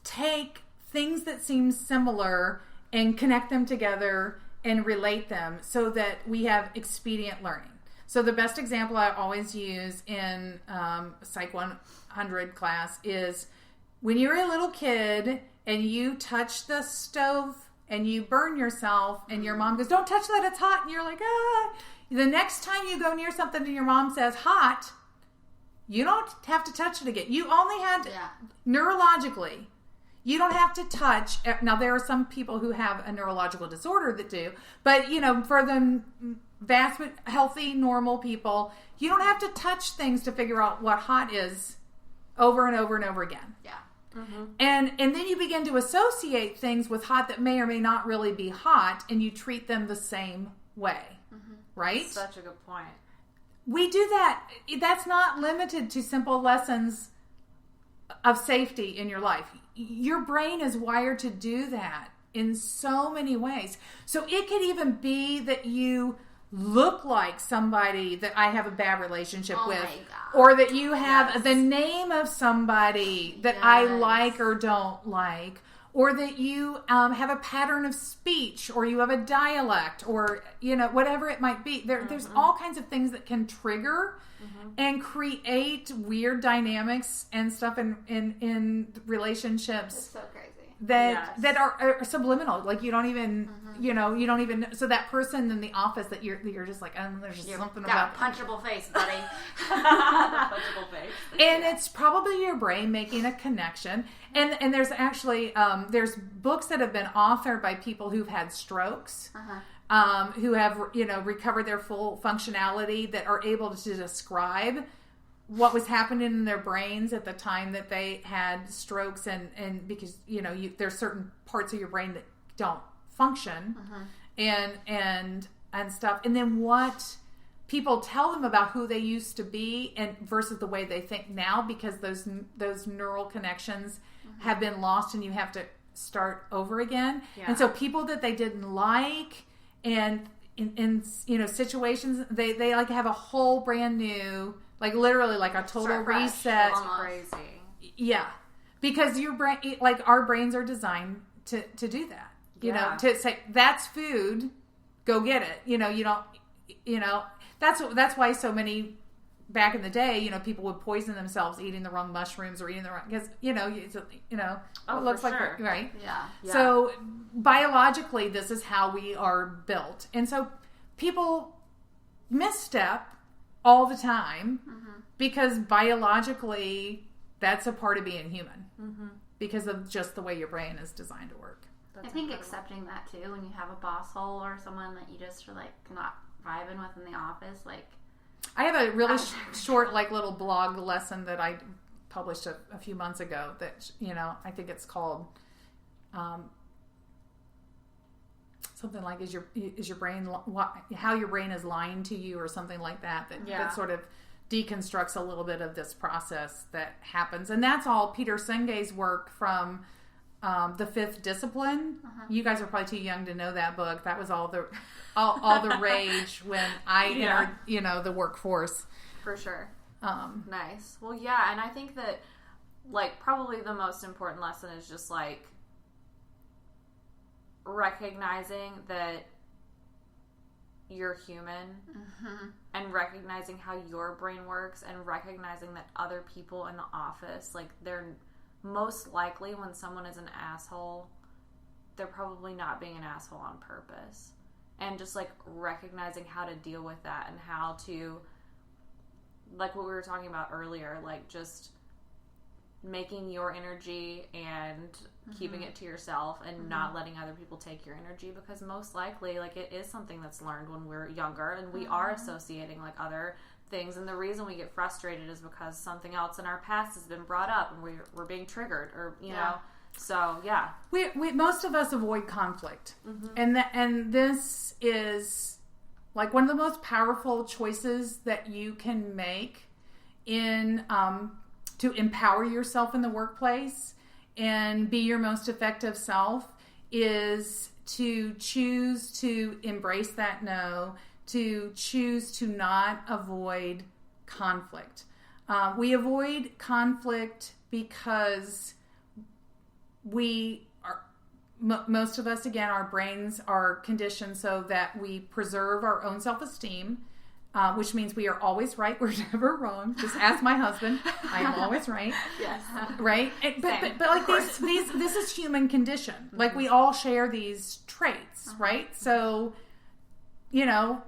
take things that seem similar and connect them together and relate them so that we have expedient learning. So the best example I always use in Psych 100 class is when you're a little kid and you touch the stove and you burn yourself and your mom goes, don't touch that, it's hot. And you're like, ah. The next time you go near something and your mom says hot, you don't have to touch it again. You only had to, neurologically, you don't have to touch. Now, there are some people who have a neurological disorder that do, but, for the vast, healthy, normal people, you don't have to touch things to figure out what hot is over and over and over again. Yeah. Mm-hmm. And then you begin to associate things with hot that may or may not really be hot, and you treat them the same way. Mm-hmm. Right? Such a good point. We do that. That's not limited to simple lessons of safety in your life. Your brain is wired to do that in so many ways. So it could even be that you look like somebody that I have a bad relationship with, or that you have the name of somebody that I like or don't like, or that you have a pattern of speech, or you have a dialect, or whatever it might be. There's all kinds of things that can trigger and create weird dynamics and stuff in relationships. It's so crazy. That are subliminal. Like you don't even, you don't even. So that person in the office that you're just like, there's just something about punchable face, buddy. Punchable face. And it's probably your brain making a connection. And there's actually there's books that have been authored by people who've had strokes, who have recovered their full functionality, that are able to describe what was happening in their brains at the time that they had strokes, and because there's certain parts of your brain that don't function, and stuff, and then what people tell them about who they used to be and versus the way they think now, because those neural connections have been lost, and you have to start over again. And so people that they didn't like, and in situations, they like have a whole brand new, like literally like a total reset. Crazy. Yeah. Because your brain, like our brains are designed to do that. To say that's food, go get it. You don't, that's why so many back in the day, people would poison themselves eating the wrong mushrooms or eating the wrong, because it looks like sure. Right. Yeah. So biologically, this is how we are built, and so people misstep all the time because biologically that's a part of being human, because of just the way your brain is designed to work. I think accepting that too, when you have a boss hole or someone that you just are like not vibing with in the office, like. I have a really short, like little blog lesson that I published a few months ago that, I think it's called something like is your brain, how your brain is lying to you, or something like that sort of deconstructs a little bit of this process that happens. And that's all Peter Senge's work from The Fifth Discipline. You guys are probably too young to know that book. That was all the rage when I entered, the workforce. For sure. Nice. Well, yeah, and I think that, like, probably the most important lesson is just, like, recognizing that you're human, and recognizing how your brain works, and recognizing that other people in the office, like, they're most likely, when someone is an asshole, they're probably not being an asshole on purpose. And just, like, recognizing how to deal with that, and how to, like what we were talking about earlier, like, just making your energy and keeping it to yourself, and not letting other people take your energy, because most likely, like, it is something that's learned when we're younger, and we are associating, like, other things, and the reason we get frustrated is because something else in our past has been brought up, and we're being triggered, or you know. So yeah, we most of us avoid conflict, and this is like one of the most powerful choices that you can make in to empower yourself in the workplace and be your most effective self is to choose to embrace that no, to choose to not avoid conflict. We avoid conflict because we are, most of us, again, our brains are conditioned so that we preserve our own self-esteem, which means we are always right. We're never wrong. Just ask my husband. I am always right. yes, Right? But like this is human condition. Like we all share these traits, right? So, you know,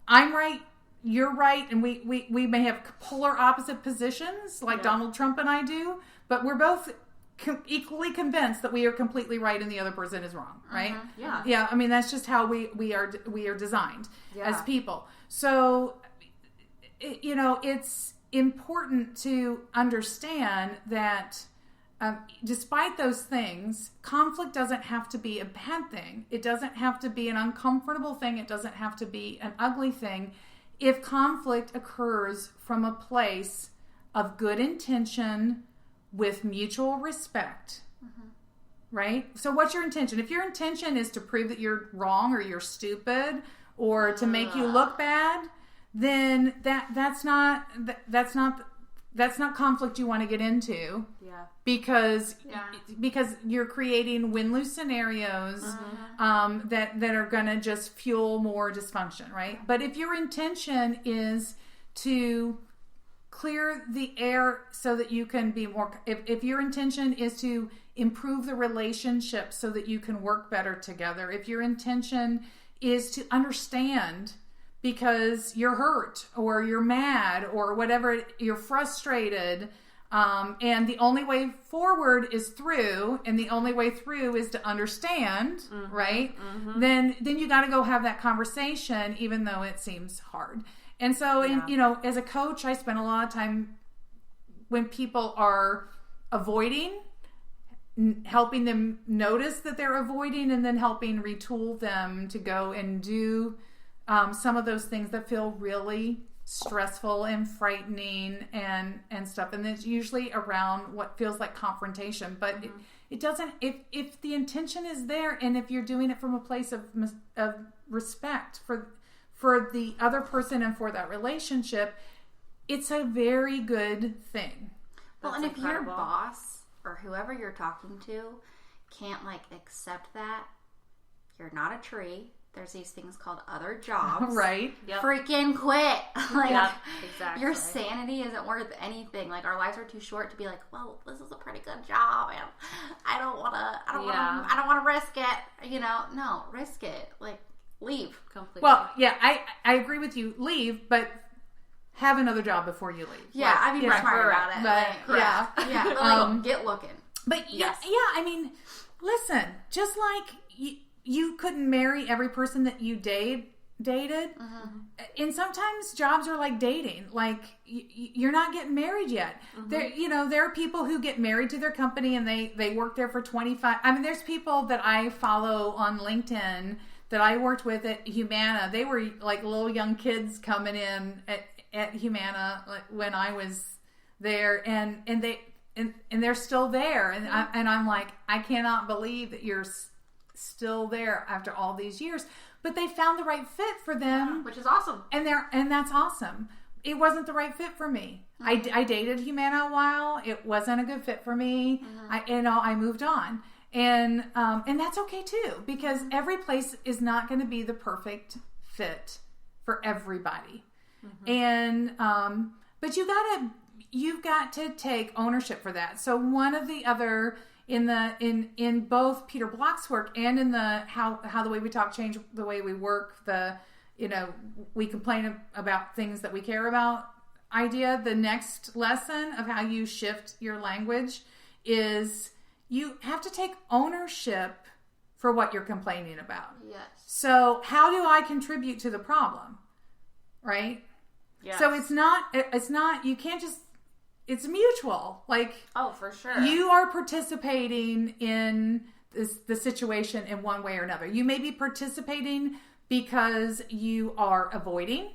I'm right, you're right, and we may have polar opposite positions like Donald Trump and I do, but we're both equally convinced that we are completely right and the other person is wrong, right? Yeah. I mean, that's just how we are designed as people. So, you know, it's important to understand that despite those things, conflict doesn't have to be a bad thing. It doesn't have to be an uncomfortable thing. It doesn't have to be an ugly thing. If conflict occurs from a place of good intention with mutual respect, right? So what's your intention? If your intention is to prove that you're wrong or you're stupid or to make you look bad, then that's not conflict you want to get into. Because you're creating win-lose scenarios that are going to just fuel more dysfunction, right? But if your intention is to clear the air so that you can be more, if your intention is to improve the relationship so that you can work better together, if your intention is to understand because you're hurt or you're mad or whatever, you're frustrated, and the only way forward is through, and the only way through is to understand, right? Then you got to go have that conversation, even though it seems hard. And so, you know, as a coach, I spend a lot of time when people are avoiding, helping them notice that they're avoiding, and then helping retool them to go and do some of those things that feel really stressful and frightening and stuff. And it's usually around what feels like confrontation, but it doesn't, if the intention is there, and if you're doing it from a place of respect for the other person and for that relationship, it's a very good thing. Well, and if your boss or whoever you're talking to can't like accept that, you're not a tree. There's these things called other jobs. Right. Freaking quit. Like, exactly. Your sanity isn't worth anything. Like, our lives are too short to be like, well, this is a pretty good job, and I don't want to risk it. You know, no, risk it. Like, leave completely. Well, yeah, I agree with you. Leave, but have another job before you leave. Yeah, I mean, smart about it. But, But get looking. But I mean, listen, just like you couldn't marry every person that you dated. And sometimes jobs are like dating. Like you're not getting married yet. There are people who get married to their company and they work there for 25. I mean, there's people that I follow on LinkedIn that I worked with at Humana. They were like little young kids coming in at Humana when I was there, and they're still there. And I'm like, I cannot believe that you're still there after all these years. But they found the right fit for them, which is awesome. And that's awesome. It wasn't the right fit for me. I dated Humana a while. It wasn't a good fit for me. I moved on. And that's okay too, because every place is not going to be the perfect fit for everybody. And but you've got to take ownership for that. So one of the other in both Peter Block's work and in the how the way we talk change the way we work, we complain about things that we care about idea, the next lesson of how you shift your language is you have to take ownership for what you're complaining about. Yes. So how do I contribute to the problem? Right? Yes. So it's not, you can't just, it's mutual. Like, oh, for sure. You are participating in the situation in one way or another. You may be participating because you are avoiding.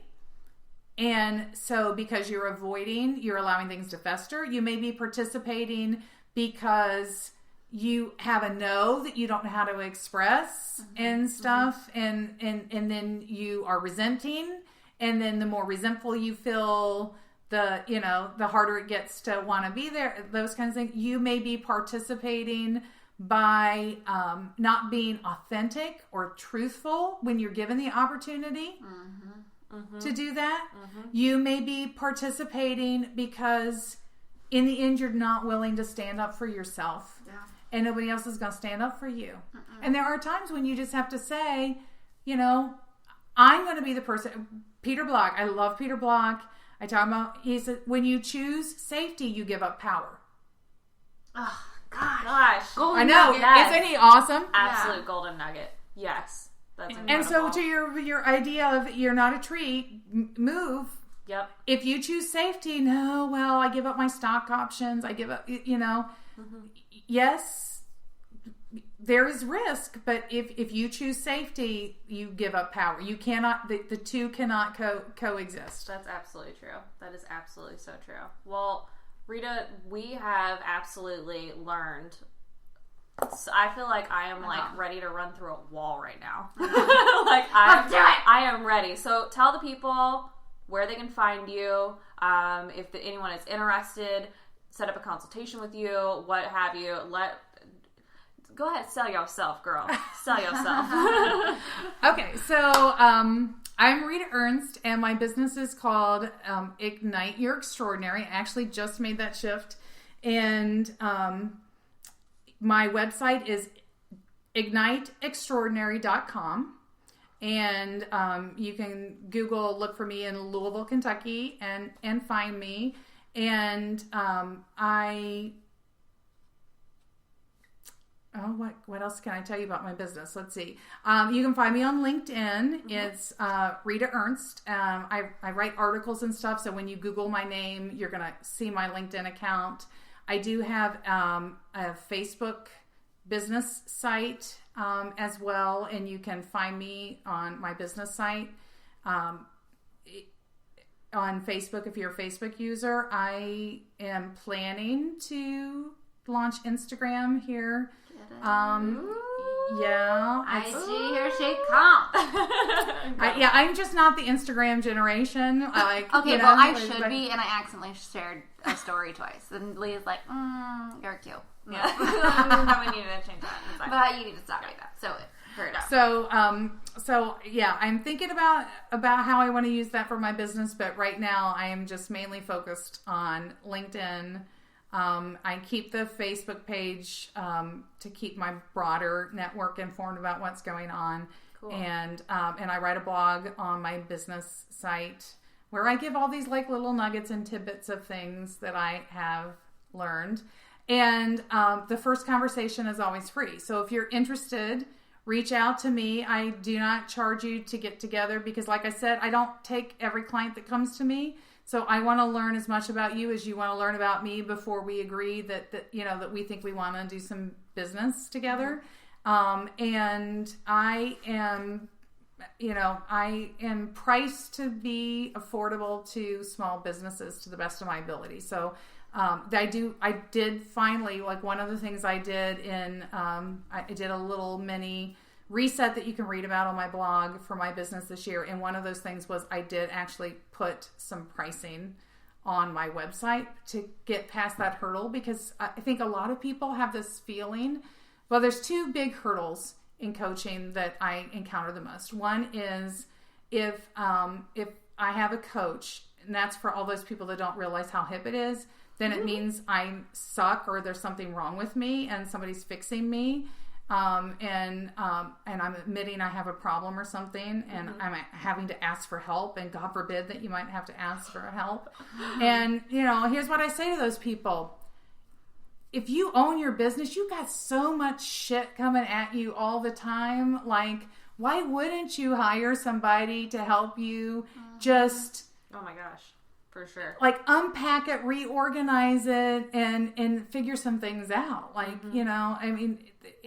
And so because you're avoiding, you're allowing things to fester. You may be participating because you have a no that you don't know how to express and stuff. And then you are resenting. And then the more resentful you feel, the harder it gets to want to be there, those kinds of things. You may be participating by not being authentic or truthful when you're given the opportunity to do that. You may be participating because in the end you're not willing to stand up for yourself, and nobody else is going to stand up for you. And there are times when you just have to say, I'm going to be the person. Peter Block, I love Peter Block. I talk about, he said, when you choose safety, you give up power. Oh, gosh. I know. Yes. Isn't he awesome? Absolute golden nugget. Yes. That's incredible. And so to your idea of you're not a tree, move. Yep. If you choose safety, no, well, I give up my stock options. I give up, Yes, there is risk, but if you choose safety, you give up power. You cannot, the two cannot coexist. That's absolutely true. That is absolutely so true. Well, Rita, we have absolutely learned. So I feel like I am ready to run through a wall right now. I am ready. So tell the people where they can find you. If anyone is interested, set up a consultation with you, what have you. Go ahead, sell yourself, girl. Sell yourself. Okay, so I'm Rita Ernst, and my business is called Ignite Your Extraordinary. I actually just made that shift, and my website is igniteextraordinary.com, and you can Google, look for me in Louisville, Kentucky, and find me. And what else can I tell you about my business? Let's see. You can find me on LinkedIn. It's Rita Ernst. I write articles and stuff, so when you Google my name, you're going to see my LinkedIn account. I do have a Facebook business site as well, and you can find me on my business site. On Facebook, if you're a Facebook user. I am planning to launch Instagram here. Yeah. I see here she come. I'm just not the Instagram generation. I should be, and I accidentally shared a story twice. And Leah's like, you're cute. Yeah. We needed to change that. But you need to stop like that. So heard up. So I'm thinking about how I want to use that for my business, but right now I am just mainly focused on LinkedIn. I keep the Facebook page to keep my broader network informed about what's going on. Cool. And I write a blog on my business site where I give all these little nuggets and tidbits of things that I have learned. And the first conversation is always free. So if you're interested, reach out to me. I do not charge you to get together because, like I said, I don't take every client that comes to me. So I want to learn as much about you as you want to learn about me before we agree that we think we want to do some business together. And I am priced to be affordable to small businesses to the best of my ability. So I did finally, one of the things I did I did a little mini reset that you can read about on my blog for my business this year. And one of those things was I did actually put some pricing on my website to get past that hurdle, because I think a lot of people have this feeling. Well, there's two big hurdles in coaching that I encounter the most. One is if I have a coach, and that's for all those people that don't realize how hip it is, then it means I suck or there's something wrong with me and somebody's fixing me. And I'm admitting I have a problem or something, and I'm having to ask for help, and God forbid that you might have to ask for help. And, here's what I say to those people. If you own your business, you got so much shit coming at you all the time. Why wouldn't you hire somebody to help you just Oh my gosh. For sure. Like unpack it, reorganize it, and figure some things out. Like, you know, I mean,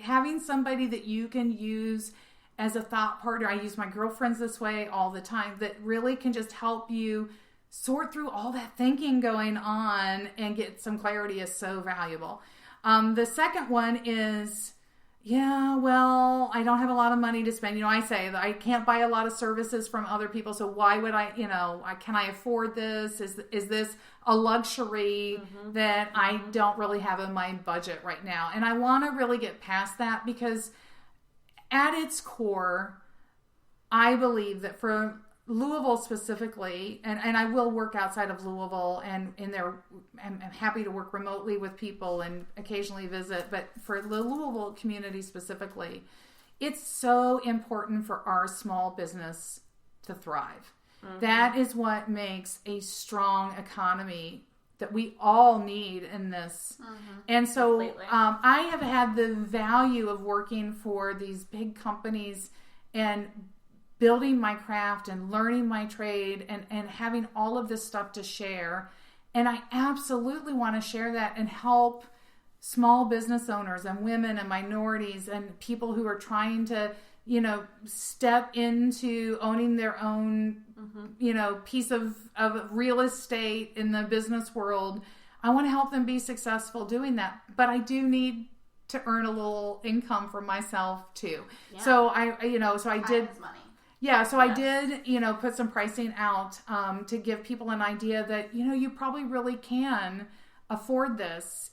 having somebody that you can use as a thought partner. I use my girlfriends this way all the time, that really can just help you sort through all that thinking going on and get some clarity is so valuable. The second one is, yeah, well, I don't have a lot of money to spend. You know, I say that I can't buy a lot of services from other people. So why would I, you know, can I afford this? Is this a luxury that I don't really have in my budget right now? And I want to really get past that, because at its core, I believe that for Louisville specifically, and I will work outside of Louisville, and I'm happy to work remotely with people and occasionally visit, but for the Louisville community specifically, it's so important for our small business to thrive. That is what makes a strong economy that we all need in this. And so I have had the value of working for these big companies and building my craft and learning my trade and having all of this stuff to share. And I absolutely want to share that and help small business owners and women and minorities and people who are trying to, you know, step into owning their own, you know, piece of real estate in the business world. I want to help them be successful doing that. But I do need to earn a little income for myself too. Yeah. So I did. Yeah, so I did, you know, put some pricing out to give people an idea that, you know, you probably really can afford this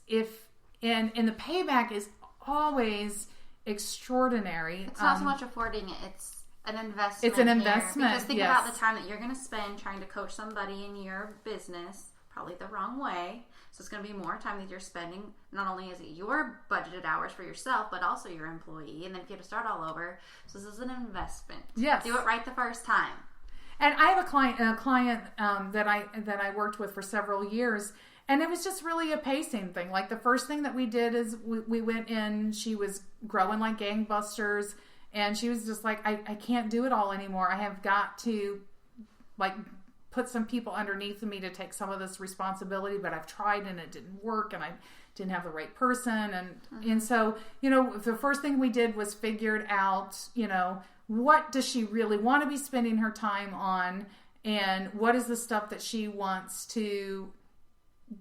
and the payback is always extraordinary. It's not so much affording it, it's an investment. It's an investment. Because think about the time that you're going to spend trying to coach somebody in your business, probably the wrong way. So it's going to be more time that you're spending. Not only is it your budgeted hours for yourself, but also your employee. And then if you have to start all over. So this is an investment. Yes. Do it right the first time. And I have a client that I worked with for several years. And it was just really a pacing thing. Like the first thing that we did is we went in, she was growing like gangbusters. And she was just like, I can't do it all anymore. I have got to like put some people underneath me to take some of this responsibility, but I've tried and it didn't work, and I didn't have the right person. And so, you know, the first thing we did was figured out, you know, what does she really want to be spending her time on, and what is the stuff that she wants to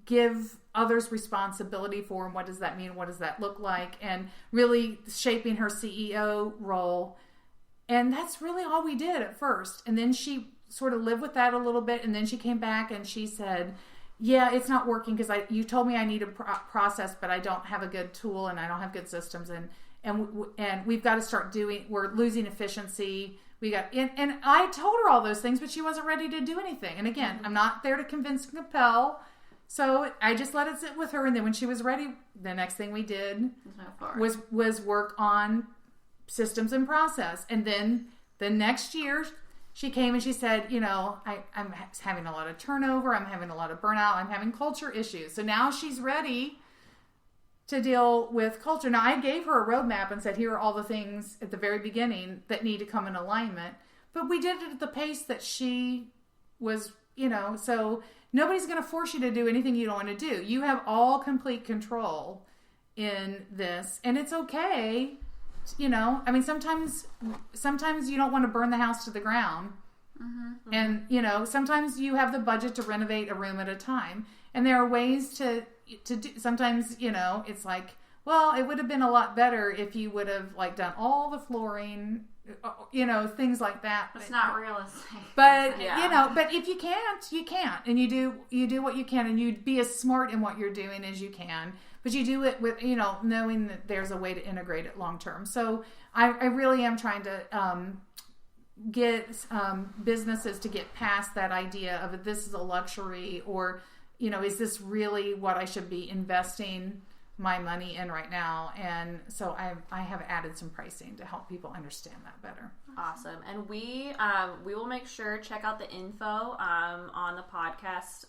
give others responsibility for, and what does that mean? What does that look like? And really shaping her CEO role. And that's really all we did at first. And then she sort of lived with that a little bit, and then she came back and she said, yeah, it's not working because you told me I need a process, but I don't have a good tool and I don't have good systems, and we've got to start we're losing efficiency. And I told her all those things, but she wasn't ready to do anything. And again, I'm not there to convince and compel, so I just let it sit with her. And then when she was ready, the next thing we did was work on systems and process. And then the next year, she came and she said, you know, I'm having a lot of turnover. I'm having a lot of burnout. I'm having culture issues. So now she's ready to deal with culture. Now, I gave her a roadmap and said, here are all the things at the very beginning that need to come in alignment. But we did it at the pace that she was, you know, so nobody's going to force you to do anything you don't want to do. You have all complete control in this, and it's okay. You know, I mean, sometimes you don't want to burn the house to the ground. And, you know, sometimes you have the budget to renovate a room at a time. And there are ways to do, sometimes, you know, it's like, well, it would have been a lot better if you would have like done all the flooring, you know, things like that. It's not realistic. But, you know, but if you can't, you can't. And you do what you can, and you be as smart in what you're doing as you can. But you do it with, you know, knowing that there's a way to integrate it long term. So I really am trying to get businesses to get past that idea of this is a luxury, or, you know, is this really what I should be investing my money in right now, and so I have added some pricing to help people understand that better. Awesome. And we will make sure, check out the info on the podcast.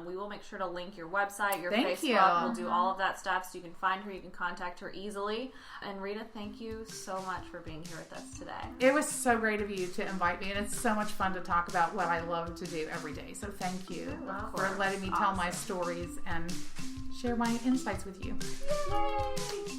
We will make sure to link your website, your Thank Facebook. you. We'll do all of that stuff so you can find her, you can contact her easily. And Rita, thank you so much for being here with us today. It was so great of you to invite me, and it's so much fun to talk about what I love to do every day. So thank you for letting me tell my stories and share my insights with you. Yay!